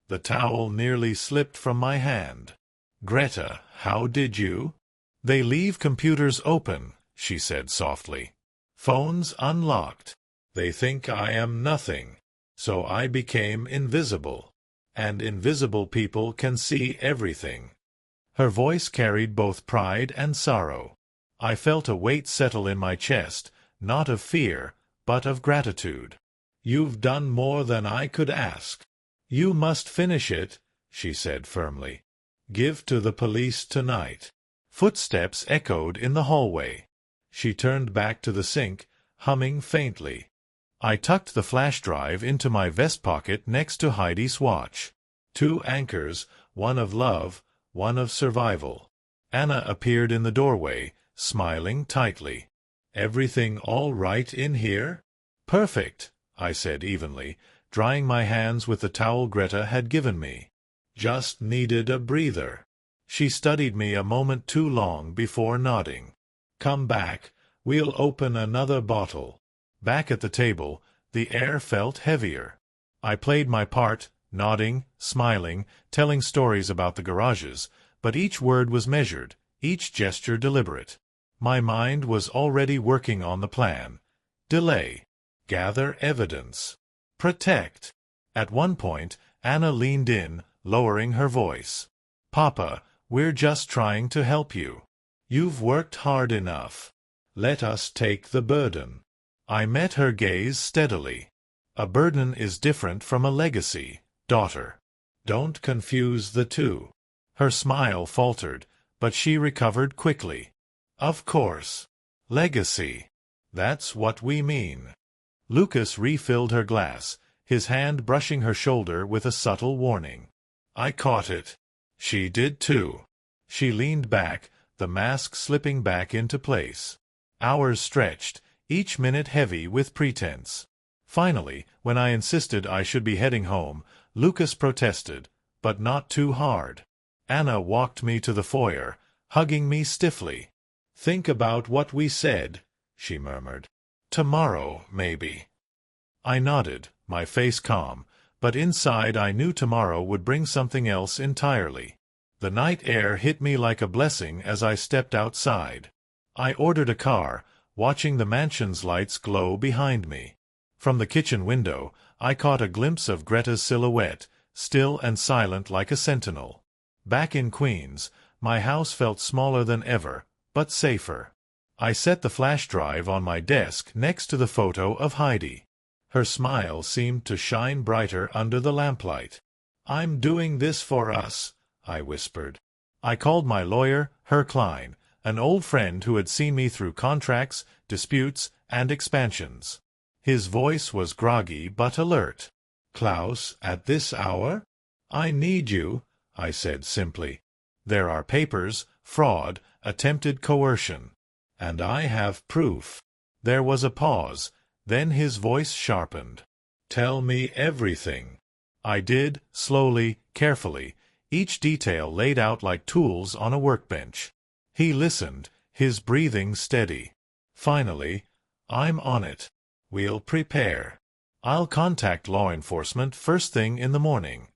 The towel nearly slipped from my hand. "Greta, how did you?" "They leave computers open," she said softly. "Phones unlocked. They think I am nothing. So I became invisible. And invisible people can see everything." Her voice carried both pride and sorrow. I felt a weight settle in my chest, not of fear, but of gratitude. "You've done more than I could ask. You must finish it," she said firmly. "Give to the police tonight." Footsteps echoed in the hallway. She turned back to the sink, humming faintly. I tucked the flash drive into my vest pocket next to Heidi's watch. 2 anchors, one of love, one of survival. Anna appeared in the doorway, smiling tightly. "Everything all right in here?" "Perfect," I said evenly, drying my hands with the towel Greta had given me. "Just needed a breather." She studied me a moment too long before nodding. "Come back. We'll open another bottle." Back at the table, the air felt heavier. I played my part, nodding, smiling, telling stories about the garages, but each word was measured, each gesture deliberate. My mind was already working on the plan. Delay. Gather evidence. Protect. At one point, Anna leaned in, lowering her voice. "Papa, we're just trying to help you. You've worked hard enough. Let us take the burden." I met her gaze steadily. "A burden is different from a legacy, daughter. Don't confuse the two." Her smile faltered, but she recovered quickly. "Of course. Legacy. That's what we mean." Lucas refilled her glass, his hand brushing her shoulder with a subtle warning. I caught it. She did too. She leaned back, the mask slipping back into place. Hours stretched, each minute heavy with pretense. Finally, when I insisted I should be heading home, Lucas protested, but not too hard. Anna walked me to the foyer, hugging me stiffly. "Think about what we said," she murmured. "Tomorrow, maybe." I nodded, my face calm, but inside I knew tomorrow would bring something else entirely. The night air hit me like a blessing as I stepped outside. I ordered a car, watching the mansion's lights glow behind me. From the kitchen window, I caught a glimpse of Greta's silhouette, still and silent like a sentinel. Back in Queens, my house felt smaller than ever, but safer. I set the flash drive on my desk next to the photo of Heidi. Her smile seemed to shine brighter under the lamplight. "I'm doing this for us," I whispered. I called my lawyer, Herr Klein, an old friend who had seen me through contracts, disputes, and expansions. His voice was groggy but alert. "Klaus, at this hour? I need you," I said simply. "There are papers, fraud, attempted coercion. And I have proof." There was a pause, then his voice sharpened. "Tell me everything." I did, slowly, carefully, each detail laid out like tools on a workbench. He listened, his breathing steady. Finally, "I'm on it. We'll prepare. I'll contact law enforcement first thing in the morning."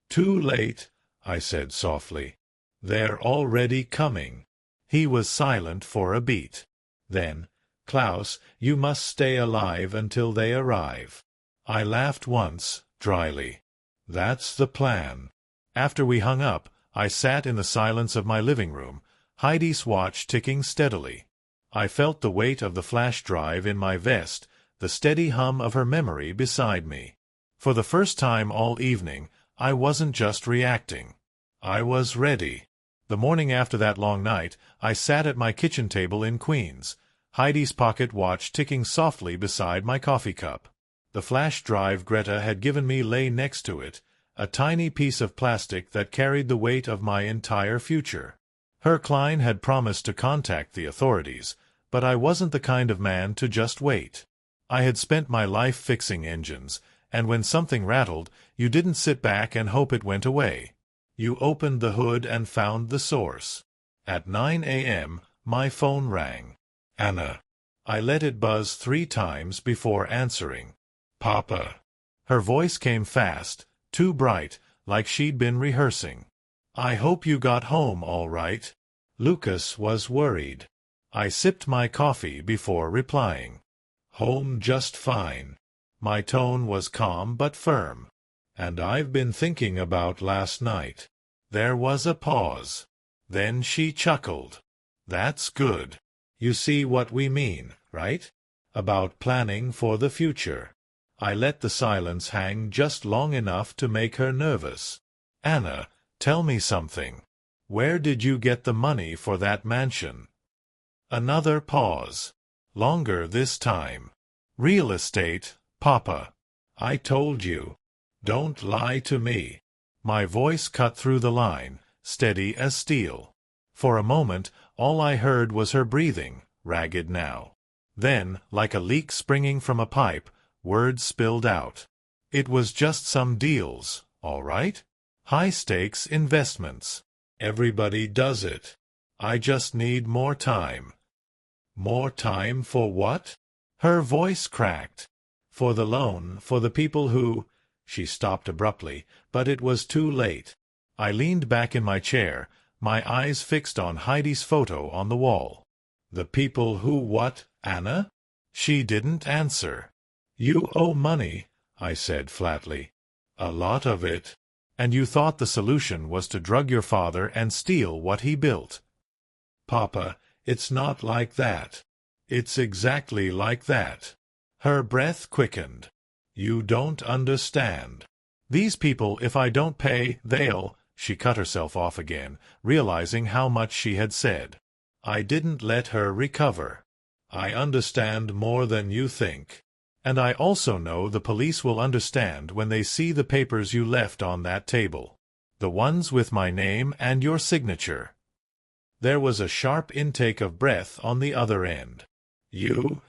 "Too late," I said softly. "They're already coming." He was silent for a beat. Then, "Klaus, you must stay alive until they arrive." I laughed once, dryly. "That's the plan." After we hung up, I sat in the silence of my living room, Heidi's watch ticking steadily. I felt the weight of the flash drive in my vest, the steady hum of her memory beside me. For the first time all evening, I wasn't just reacting. I was ready. The morning after that long night, I sat at my kitchen table in Queens, Heidi's pocket watch ticking softly beside my coffee cup. The flash drive Greta had given me lay next to it, a tiny piece of plastic that carried the weight of my entire future. Herr Klein had promised to contact the authorities, but I wasn't the kind of man to just wait. I had spent my life fixing engines, and when something rattled, you didn't sit back and hope it went away. You opened the hood and found the source. At 9 a.m., my phone rang. "Anna." I let it buzz 3 times before answering. "Papa." Her voice came fast, too bright, like she'd been rehearsing. "I hope you got home all right." Lucas was worried. I sipped my coffee before replying. "Home just fine." My tone was calm but firm. "And I've been thinking about last night." There was a pause. Then she chuckled. "That's good. You see what we mean, right? About planning for the future." I let the silence hang just long enough to make her nervous. "Anna, tell me something. Where did you get the money for that mansion?" Another pause. Longer this time. "Real estate, Papa." "I told you. Don't lie to me." My voice cut through the line, steady as steel. For a moment, all I heard was her breathing, ragged now. Then, like a leak springing from a pipe, words spilled out. "It was just some deals, all right? High-stakes investments. Everybody does it. I just need more time." "More time for what?" Her voice cracked. "For the loan, for the people who—" She stopped abruptly, but it was too late. I leaned back in my chair, my eyes fixed on Heidi's photo on the wall. "The people who what, Anna?" She didn't answer. "You owe money," I said flatly. "A lot of it." "And you thought the solution was to drug your father and steal what he built." "Papa, it's not like that." "It's exactly like that." Her breath quickened. "You don't understand. These people, if I don't pay, they'll—" She cut herself off again, realizing how much she had said. I didn't let her recover. "I understand more than you think. And I also know the police will understand when they see the papers you left on that table. The ones with my name and your signature." There was a sharp intake of breath on the other end. You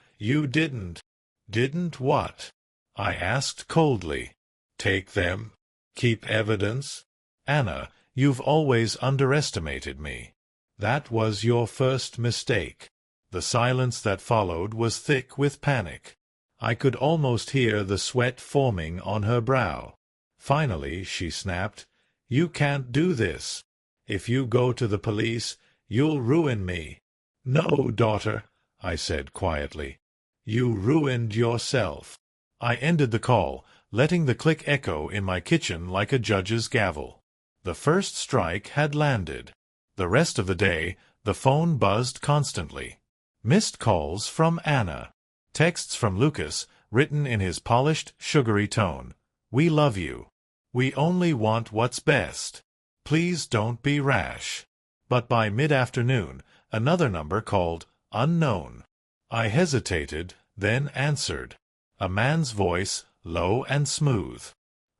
didn't." "Didn't what?" I asked coldly. "Take them? Keep evidence?" "Anna, you've always underestimated me. That was your first mistake." The silence that followed was thick with panic. I could almost hear the sweat forming on her brow. Finally she snapped, "You can't do this. If you go to the police, you'll ruin me." "No, daughter," I said quietly. "You ruined yourself." I ended the call, letting the click echo in my kitchen like a judge's gavel. The first strike had landed. The rest of the day, the phone buzzed constantly. Missed calls from Anna. Texts from Lucas, written in his polished, sugary tone. "We love you. We only want what's best. Please don't be rash." But by mid-afternoon, another number called unknown. I hesitated, then answered. A man's voice, low and smooth.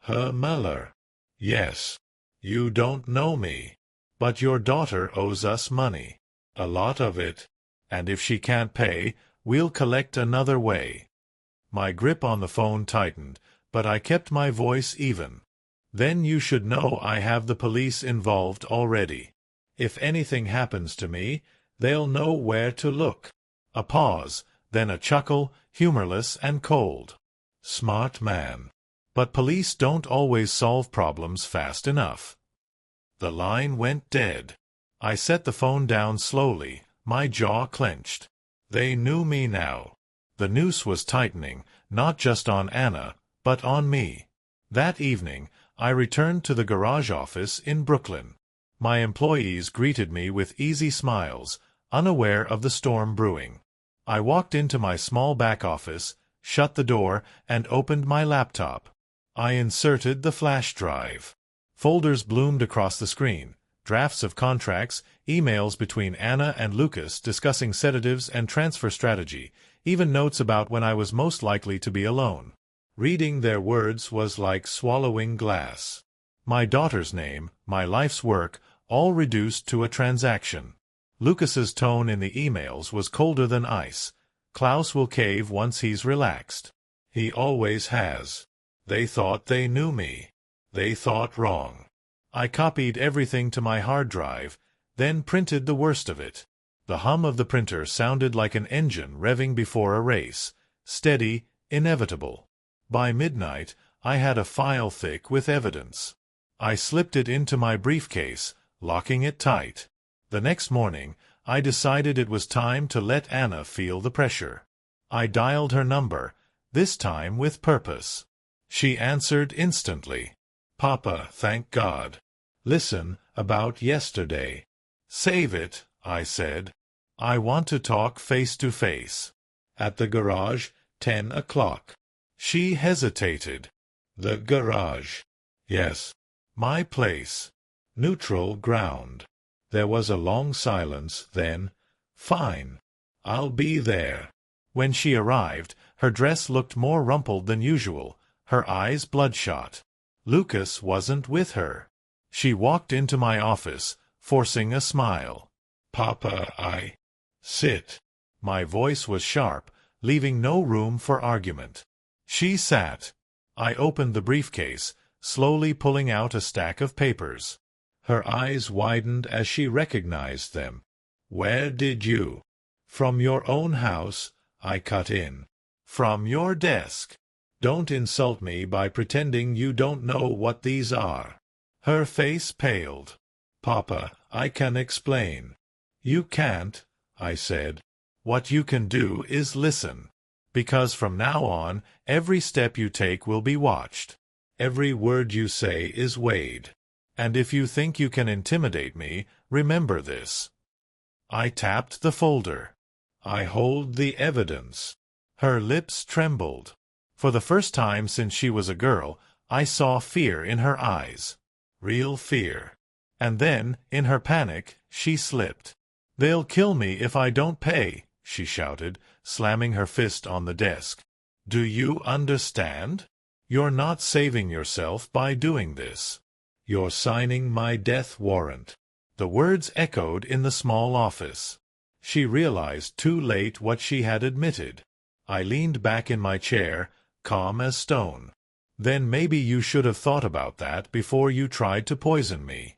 "Herr Muller." "Yes. You don't know me. But your daughter owes us money. A lot of it. And if she can't pay, we'll collect another way." My grip on the phone tightened, but I kept my voice even. "Then you should know I have the police involved already. If anything happens to me, they'll know where to look." A pause, then a chuckle, humorless and cold. "Smart man. But police don't always solve problems fast enough." The line went dead. I set the phone down slowly, my jaw clenched. They knew me now. The noose was tightening, not just on Anna, but on me. That evening, I returned to the garage office in Brooklyn. My employees greeted me with easy smiles, unaware of the storm brewing. I walked into my small back office, shut the door, and opened my laptop. I inserted the flash drive. Folders bloomed across the screen. Drafts of contracts, emails between Anna and Lucas discussing sedatives and transfer strategy, even notes about when I was most likely to be alone. Reading their words was like swallowing glass. My daughter's name, my life's work, all reduced to a transaction. Lucas's tone in the emails was colder than ice. "Klaus will cave once he's relaxed. He always has. They thought they knew me. They thought wrong." I copied everything to my hard drive, then printed the worst of it. The hum of the printer sounded like an engine revving before a race, steady, inevitable. By midnight, I had a file thick with evidence. I slipped it into my briefcase, locking it tight. The next morning, I decided it was time to let Anna feel the pressure. I dialed her number, this time with purpose. She answered instantly. "Papa, thank God. Listen, about yesterday." "Save it," I said. "I want to talk face to face." "At the garage, 10 o'clock. She hesitated. "The garage." "Yes." "My place." "Neutral ground." There was a long silence, then, "Fine. I'll be there." When she arrived, her dress looked more rumpled than usual, her eyes bloodshot. Lucas wasn't with her. She walked into my office, forcing a smile. "Papa, I—" "Sit." My voice was sharp, leaving no room for argument. She sat. I opened the briefcase, slowly pulling out a stack of papers. Her eyes widened as she recognized them. "Where did you—" "From your own house," I cut in. "From your desk. Don't insult me by pretending you don't know what these are." Her face paled. "Papa, I can explain." "You can't," I said. "What you can do is listen. Because from now on, every step you take will be watched. Every word you say is weighed. And if you think you can intimidate me, remember this." I tapped the folder. "I hold the evidence." Her lips trembled. For the first time since she was a girl, I saw fear in her eyes. Real fear. And then, in her panic, she slipped. "They'll kill me if I don't pay," she shouted, slamming her fist on the desk. "Do you understand? You're not saving yourself by doing this. You're signing my death warrant." The words echoed in the small office. She realized too late what she had admitted. I leaned back in my chair, calm as stone. "Then maybe you should have thought about that before you tried to poison me."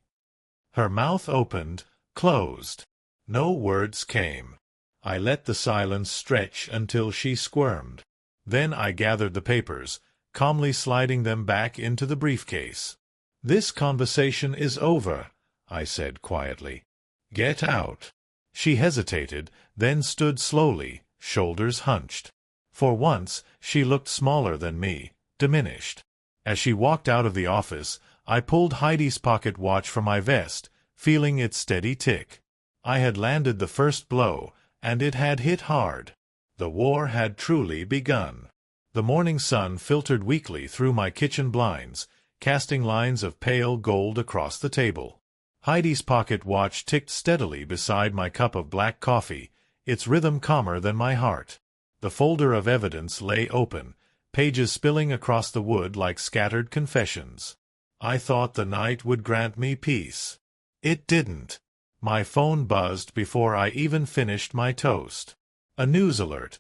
Her mouth opened, closed. No words came. I let the silence stretch until she squirmed. Then I gathered the papers, calmly sliding them back into the briefcase. "This conversation is over," I said quietly. "Get out." She hesitated, then stood slowly, shoulders hunched. For once, she looked smaller than me, diminished. As she walked out of the office, I pulled Heidi's pocket watch from my vest, feeling its steady tick. I had landed the first blow, and it had hit hard. The war had truly begun. The morning sun filtered weakly through my kitchen blinds, casting lines of pale gold across the table. Heidi's pocket watch ticked steadily beside my cup of black coffee, its rhythm calmer than my heart. The folder of evidence lay open, pages spilling across the wood like scattered confessions. I thought the night would grant me peace. It didn't. My phone buzzed before I even finished my toast. A news alert.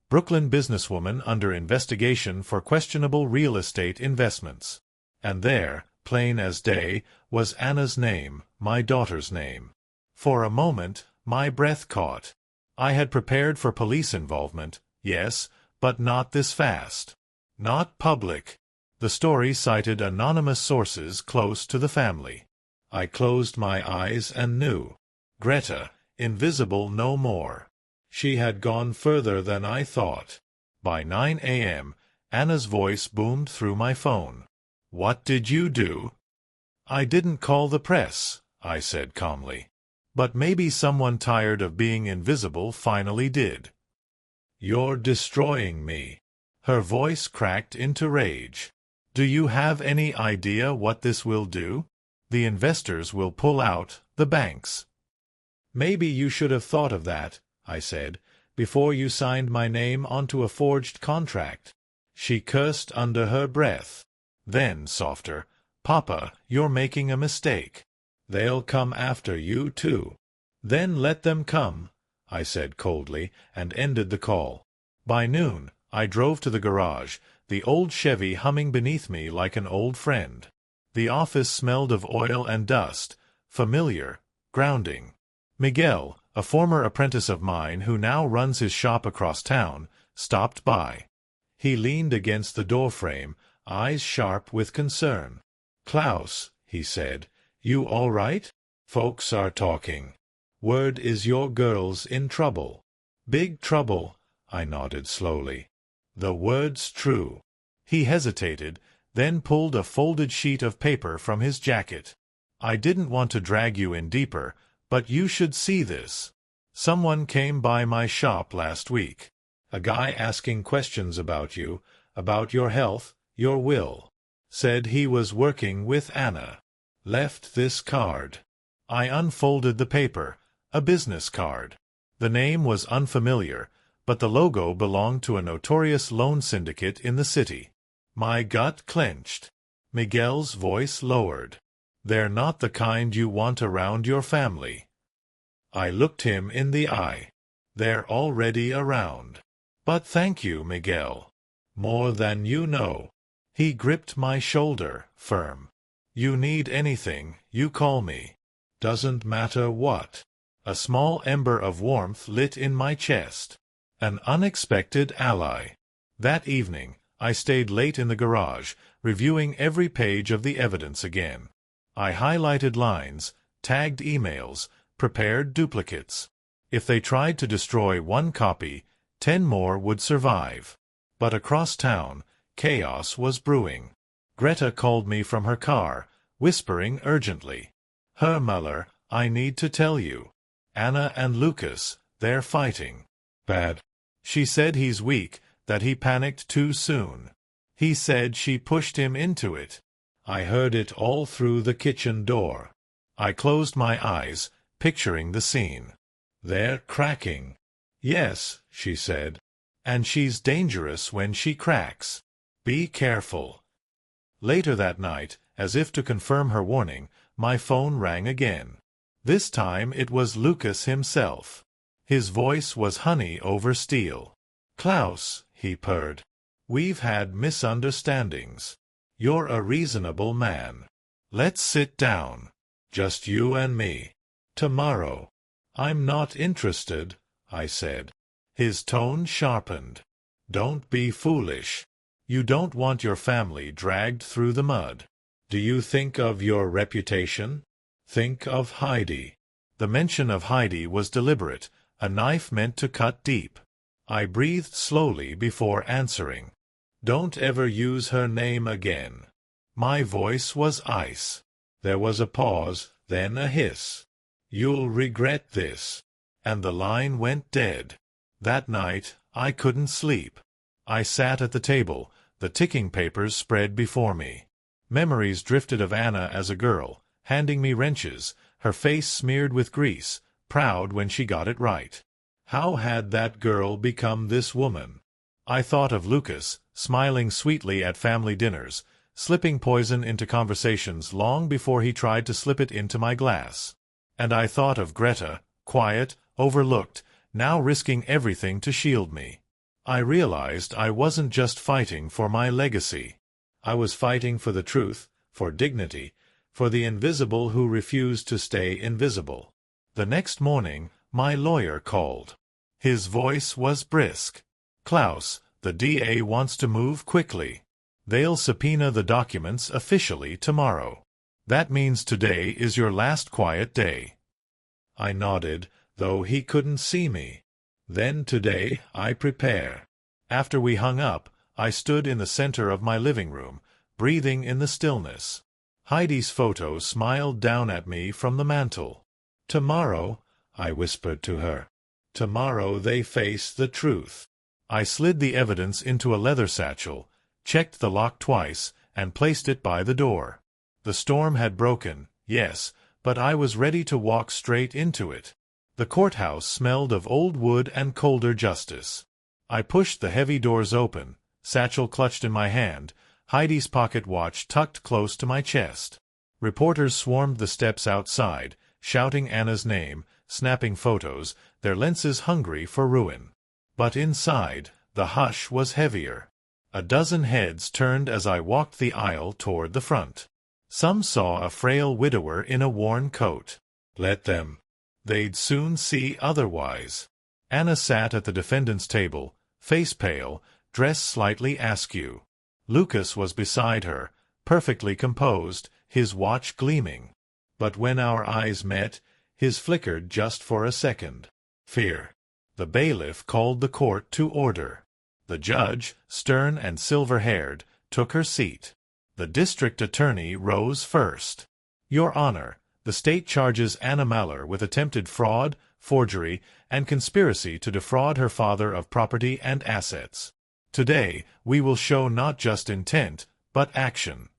Brooklyn businesswoman under investigation for questionable real estate investments. And there, plain as day, was Anna's name, my daughter's name. For a moment, my breath caught. I had prepared for police involvement, yes, but not this fast. Not public. The story cited anonymous sources close to the family. I closed my eyes and knew. Greta, invisible no more. She had gone further than I thought. By 9 a.m., Anna's voice boomed through my phone. "What did you do?" "I didn't call the press," I said calmly. "But maybe someone tired of being invisible finally did." "You're destroying me." Her voice cracked into rage. "Do you have any idea what this will do? The investors will pull out, the banks." "Maybe you should have thought of that," I said, "before you signed my name onto a forged contract." She cursed under her breath. Then, softer, "Papa, you're making a mistake. They'll come after you, too." "Then let them come," I said coldly, and ended the call. By noon, I drove to the garage, the old Chevy humming beneath me like an old friend. The office smelled of oil and dust, familiar, grounding. Miguel, a former apprentice of mine who now runs his shop across town, stopped by. He leaned against the doorframe, eyes sharp with concern. "Klaus," he said, "you all right? Folks are talking. Word is your girl's in trouble." "Big trouble," I nodded slowly. "The word's true." He hesitated, then pulled a folded sheet of paper from his jacket. "I didn't want to drag you in deeper, but you should see this. Someone came by my shop last week. A guy asking questions about you, about your health, your will. Said he was working with Anna. Left this card." I unfolded the paper, a business card. The name was unfamiliar, but the logo belonged to a notorious loan syndicate in the city. My gut clenched. Miguel's voice lowered. "They're not the kind you want around your family." I looked him in the eye. "They're already around." "But thank you, Miguel." "More than you know." He gripped my shoulder, firm. "You need anything, you call me. Doesn't matter what." A small ember of warmth lit in my chest. An unexpected ally. That evening, I stayed late in the garage, reviewing every page of the evidence again. I highlighted lines, tagged emails, prepared duplicates. If they tried to destroy one copy, 10 more would survive. But across town, chaos was brewing. Greta called me from her car, whispering urgently. "Herr Muller, I need to tell you. Anna and Lucas, they're fighting. Bad. She said he's weak, that he panicked too soon. He said she pushed him into it. I heard it all through the kitchen door." I closed my eyes, picturing the scene. "They're cracking." "Yes," she said. "And she's dangerous when she cracks. Be careful." Later that night, as if to confirm her warning, my phone rang again. This time it was Lucas himself. His voice was honey over steel. "Klaus," he purred, "we've had misunderstandings. You're a reasonable man. Let's sit down. Just you and me. Tomorrow." "I'm not interested," I said. His tone sharpened. "Don't be foolish. You don't want your family dragged through the mud. Do you think of your reputation? Think of Heidi." The mention of Heidi was deliberate, a knife meant to cut deep. I breathed slowly before answering. "Don't ever use her name again." My voice was ice. There was a pause, then a hiss. "You'll regret this." And the line went dead. That night, I couldn't sleep. I sat at the table, the ticking papers spread before me. Memories drifted of Anna as a girl, handing me wrenches, her face smeared with grease, proud when she got it right. How had that girl become this woman? I thought of Lucas, smiling sweetly at family dinners, slipping poison into conversations long before he tried to slip it into my glass. And I thought of Greta, quiet, overlooked, now risking everything to shield me. I realized I wasn't just fighting for my legacy. I was fighting for the truth, for dignity, for the invisible who refused to stay invisible. The next morning, my lawyer called. His voice was brisk. "Klaus, the DA wants to move quickly. They'll subpoena the documents officially tomorrow. That means today is your last quiet day." I nodded, though he couldn't see me. "Then today I prepare." After we hung up, I stood in the center of my living room, breathing in the stillness. Heidi's photo smiled down at me from the mantel. "Tomorrow," I whispered to her. "Tomorrow they face the truth." I slid the evidence into a leather satchel, checked the lock twice, and placed it by the door. The storm had broken, yes, but I was ready to walk straight into it. The courthouse smelled of old wood and colder justice. I pushed the heavy doors open, satchel clutched in my hand, Heidi's pocket watch tucked close to my chest. Reporters swarmed the steps outside, shouting Anna's name, snapping photos, their lenses hungry for ruin. But inside, the hush was heavier. A dozen heads turned as I walked the aisle toward the front. Some saw a frail widower in a worn coat. Let them. They'd soon see otherwise. Anna sat at the defendant's table, face pale, dress slightly askew. Lucas was beside her, perfectly composed, his watch gleaming. But when our eyes met, his flickered just for a second. Fear. The bailiff called the court to order. The judge, stern and silver-haired, took her seat. The district attorney rose first. "Your Honor, the state charges Anna Maller with attempted fraud, forgery, and conspiracy to defraud her father of property and assets. Today, we will show not just intent, but action."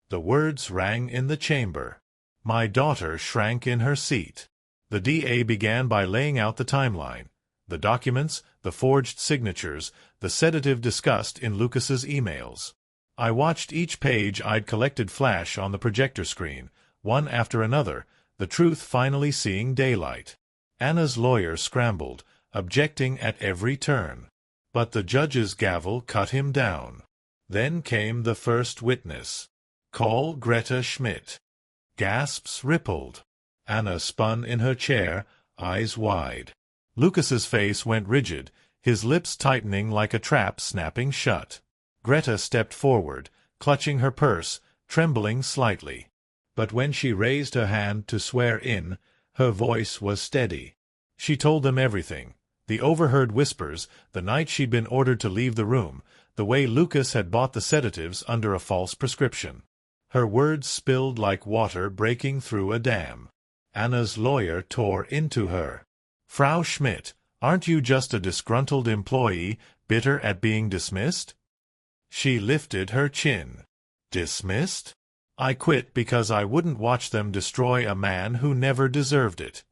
The words rang in the chamber. My daughter shrank in her seat. The DA began by laying out the timeline. The documents, the forged signatures, the sedative discussed in Lucas's emails. I watched each page I'd collected flash on the projector screen, one after another, the truth finally seeing daylight. Anna's lawyer scrambled, objecting at every turn. But the judge's gavel cut him down. Then came the first witness. "Call Greta Schmidt." Gasps rippled. Anna spun in her chair, eyes wide. Lucas's face went rigid, his lips tightening like a trap snapping shut. Greta stepped forward, clutching her purse, trembling slightly. But when she raised her hand to swear in, her voice was steady. She told them everything. The overheard whispers, the night she'd been ordered to leave the room, the way Lucas had bought the sedatives under a false prescription. Her words spilled like water breaking through a dam. Anna's lawyer tore into her. "Frau Schmidt, aren't you just a disgruntled employee, bitter at being dismissed?" She lifted her chin. "Dismissed? I quit because I wouldn't watch them destroy a man who never deserved it."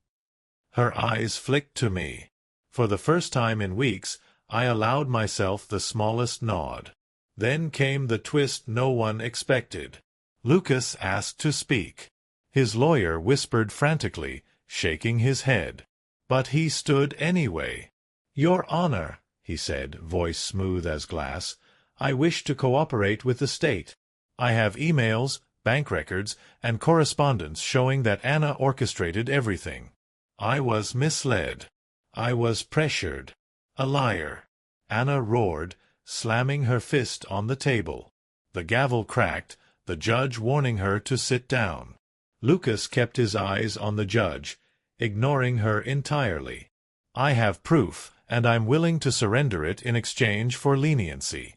Her eyes flicked to me. For the first time in weeks, I allowed myself the smallest nod. Then came the twist no one expected. Lucas asked to speak. His lawyer whispered frantically, shaking his head. But he stood anyway. "Your Honor," he said, voice smooth as glass, "I wish to cooperate with the state. I have emails, bank records, and correspondence showing that Anna orchestrated everything. I was misled. I was pressured. A liar." Anna roared, slamming her fist on the table. The gavel cracked, the judge warning her to sit down. Lucas kept his eyes on the judge, ignoring her entirely. "I have proof, and I'm willing to surrender it in exchange for leniency."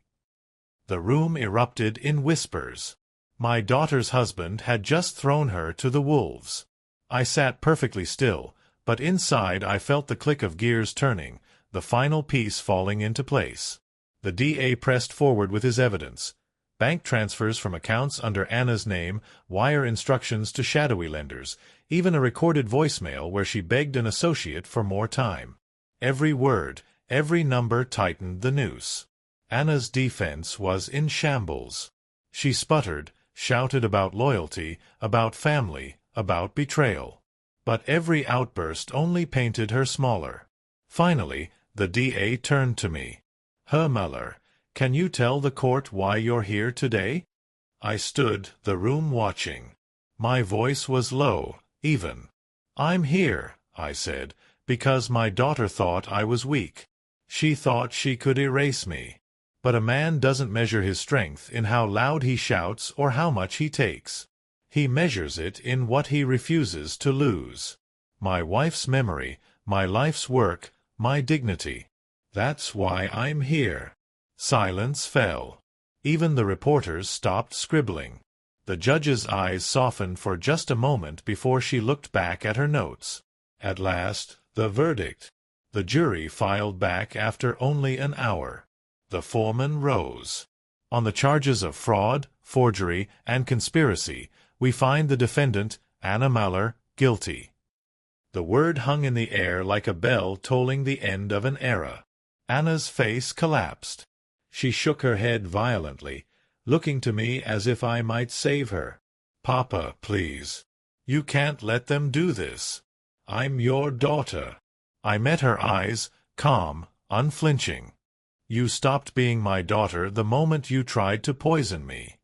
The room erupted in whispers. My daughter's husband had just thrown her to the wolves. I sat perfectly still, but inside I felt the click of gears turning, the final piece falling into place. The DA pressed forward with his evidence. Bank transfers from accounts under Anna's name, wire instructions to shadowy lenders, even a recorded voicemail where she begged an associate for more time. Every word, every number tightened the noose. Anna's defense was in shambles. She sputtered, shouted about loyalty, about family, about betrayal. But every outburst only painted her smaller. Finally, the DA turned to me. "Herr Muller, can you tell the court why you're here today?" I stood, the room watching. My voice was low, even. "I'm here," I said, "because my daughter thought I was weak. She thought she could erase me. But a man doesn't measure his strength in how loud he shouts or how much he takes. He measures it in what he refuses to lose. My wife's memory, my life's work, my dignity. That's why I'm here." Silence fell. Even the reporters stopped scribbling. The judge's eyes softened for just a moment before she looked back at her notes. At last, the verdict. The jury filed back after only an hour. The foreman rose. "On the charges of fraud, forgery, and conspiracy, we find the defendant, Anna Muller, guilty." The word hung in the air like a bell tolling the end of an era. Anna's face collapsed. She shook her head violently, looking to me as if I might save her. "Papa, please. You can't let them do this. I'm your daughter." I met her eyes, calm, unflinching. "You stopped being my daughter the moment you tried to poison me."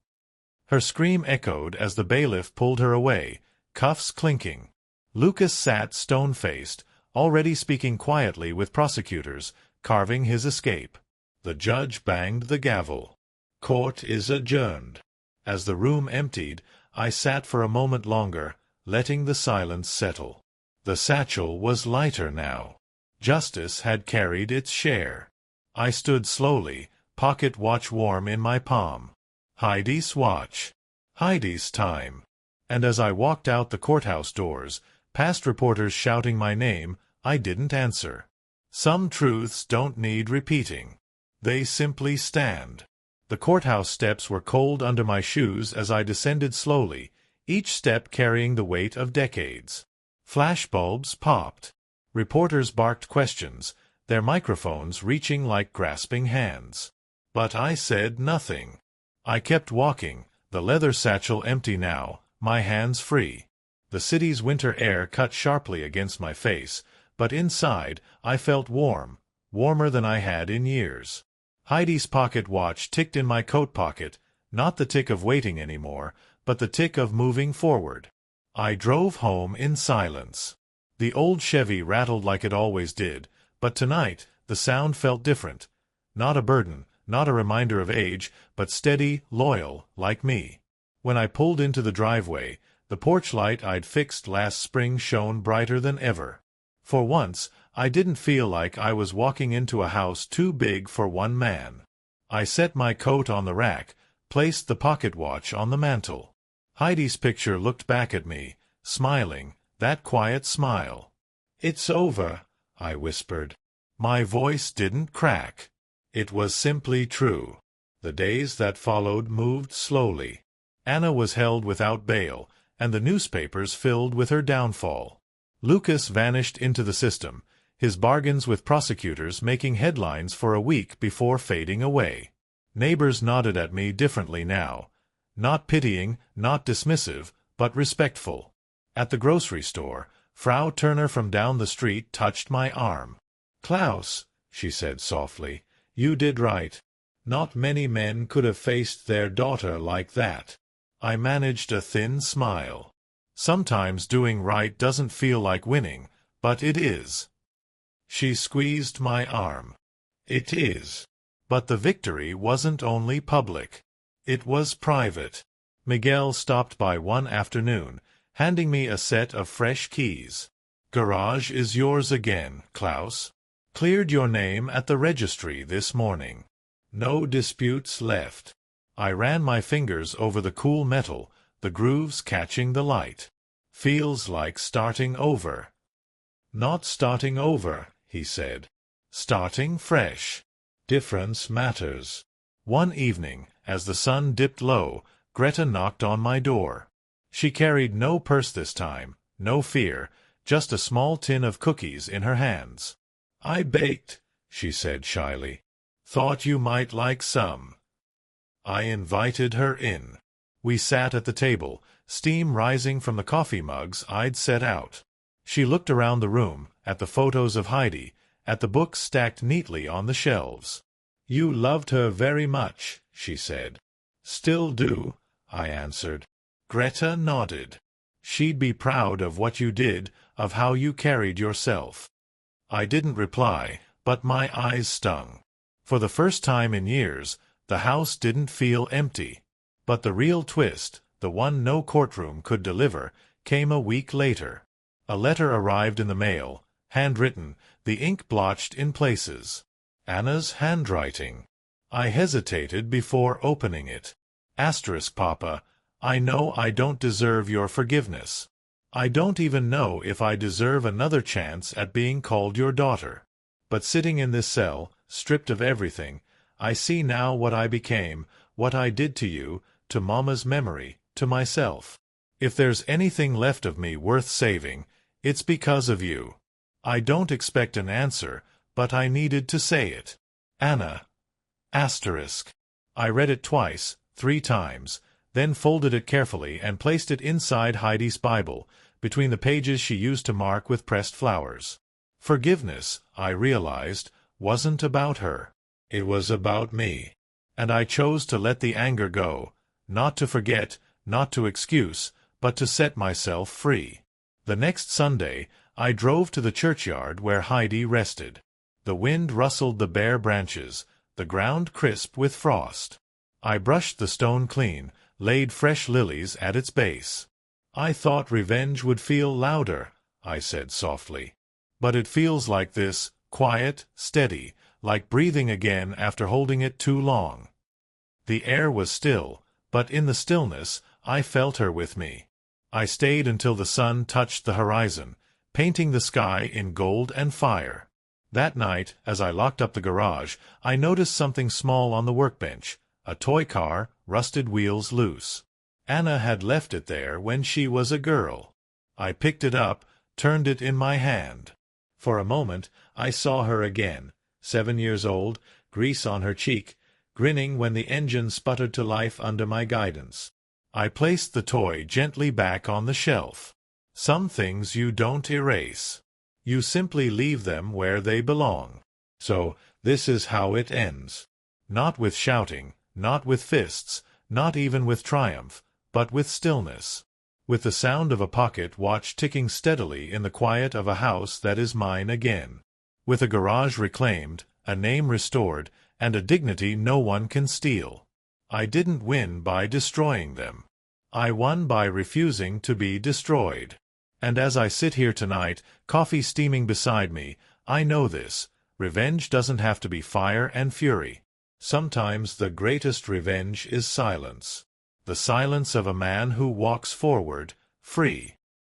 Her scream echoed as the bailiff pulled her away, cuffs clinking. Lucas sat stone-faced, already speaking quietly with prosecutors, carving his escape. The judge banged the gavel. "Court is adjourned." As the room emptied, I sat for a moment longer, letting the silence settle. The satchel was lighter now. Justice had carried its share. I stood slowly, pocket watch warm in my palm. Heidi's watch. Heidi's time. And as I walked out the courthouse doors, past reporters shouting my name, I didn't answer. Some truths don't need repeating. They simply stand. The courthouse steps were cold under my shoes as I descended slowly, each step carrying the weight of decades. Flashbulbs popped. Reporters barked questions, their microphones reaching like grasping hands. But I said nothing. I kept walking, the leather satchel empty now, my hands free. The city's winter air cut sharply against my face, but inside I felt warm, warmer than I had in years. Heidi's pocket watch ticked in my coat pocket, not the tick of waiting anymore, but the tick of moving forward. I drove home in silence. The old Chevy rattled like it always did, but tonight the sound felt different. Not a burden, not a reminder of age, but steady, loyal, like me. When I pulled into the driveway, the porch light I'd fixed last spring shone brighter than ever. For once, I didn't feel like I was walking into a house too big for one man. I set my coat on the rack, placed the pocket watch on the mantel. Heidi's picture looked back at me, smiling, that quiet smile. "It's over," I whispered. My voice didn't crack. It was simply true. The days that followed moved slowly. Anna was held without bail, and the newspapers filled with her downfall. Lucas vanished into the system, his bargains with prosecutors making headlines for a week before fading away. Neighbors nodded at me differently now. Not pitying, not dismissive, but respectful. At the grocery store, Frau Turner from down the street touched my arm. "Klaus," she said softly, "you did right. Not many men could have faced their daughter like that." I managed a thin smile. Sometimes doing right doesn't feel like winning, but it is. She squeezed my arm. "It is." But the victory wasn't only public. It was private. Miguel stopped by one afternoon, handing me a set of fresh keys. "Garage is yours again, Klaus." Cleared your name at the registry this morning. No disputes left. I ran my fingers over the cool metal, the grooves catching the light. Feels like starting over. Not starting over, he said. Starting fresh. Difference matters. One evening, as the sun dipped low, Greta knocked on my door. She carried no purse this time, no fear, just a small tin of cookies in her hands. I baked, she said shyly. Thought you might like some. I invited her in. We sat at the table, steam rising from the coffee mugs I'd set out. She looked around the room, at the photos of Heidi, at the books stacked neatly on the shelves. You loved her very much, she said. Still do, I answered. Greta nodded. She'd be proud of what you did, of how you carried yourself. I didn't reply, but my eyes stung. For the first time in years, the house didn't feel empty. But the real twist, the one no courtroom could deliver, came a week later. A letter arrived in the mail, handwritten, the ink blotched in places. Anna's handwriting. I hesitated before opening it. Asterisk, Papa, I know I don't deserve your forgiveness. I don't even know if I deserve another chance at being called your daughter. But sitting in this cell, stripped of everything, I see now what I became, what I did to you, to Mama's memory, to myself. If there's anything left of me worth saving, it's because of you. I don't expect an answer, but I needed to say it. Anna. Asterisk. I read it twice, 3 times, then folded it carefully and placed it inside Heidi's Bible, between the pages she used to mark with pressed flowers. Forgiveness, I realized, wasn't about her. It was about me. And I chose to let the anger go, not to forget, not to excuse, but to set myself free. The next Sunday, I drove to the churchyard where Heidi rested. The wind rustled the bare branches, the ground crisp with frost. I brushed the stone clean, laid fresh lilies at its base. I thought revenge would feel louder, I said softly. But it feels like this, quiet, steady, like breathing again after holding it too long. The air was still, but in the stillness, I felt her with me. I stayed until the sun touched the horizon, painting the sky in gold and fire. That night, as I locked up the garage, I noticed something small on the workbench, a toy car, rusted wheels loose. Anna had left it there when she was a girl. I picked it up, turned it in my hand. For a moment, I saw her again, 7 years old, grease on her cheek, grinning when the engine sputtered to life under my guidance. I placed the toy gently back on the shelf. Some things you don't erase. You simply leave them where they belong. So, this is how it ends. Not with shouting, not with fists, not even with triumph, but with stillness. With the sound of a pocket watch ticking steadily in the quiet of a house that is mine again. With a garage reclaimed, a name restored, and a dignity no one can steal. I didn't win by destroying them. I won by refusing to be destroyed. And as I sit here tonight, coffee steaming beside me, I know this. Revenge doesn't have to be fire and fury. Sometimes the greatest revenge is silence. The silence of a man who walks forward, free.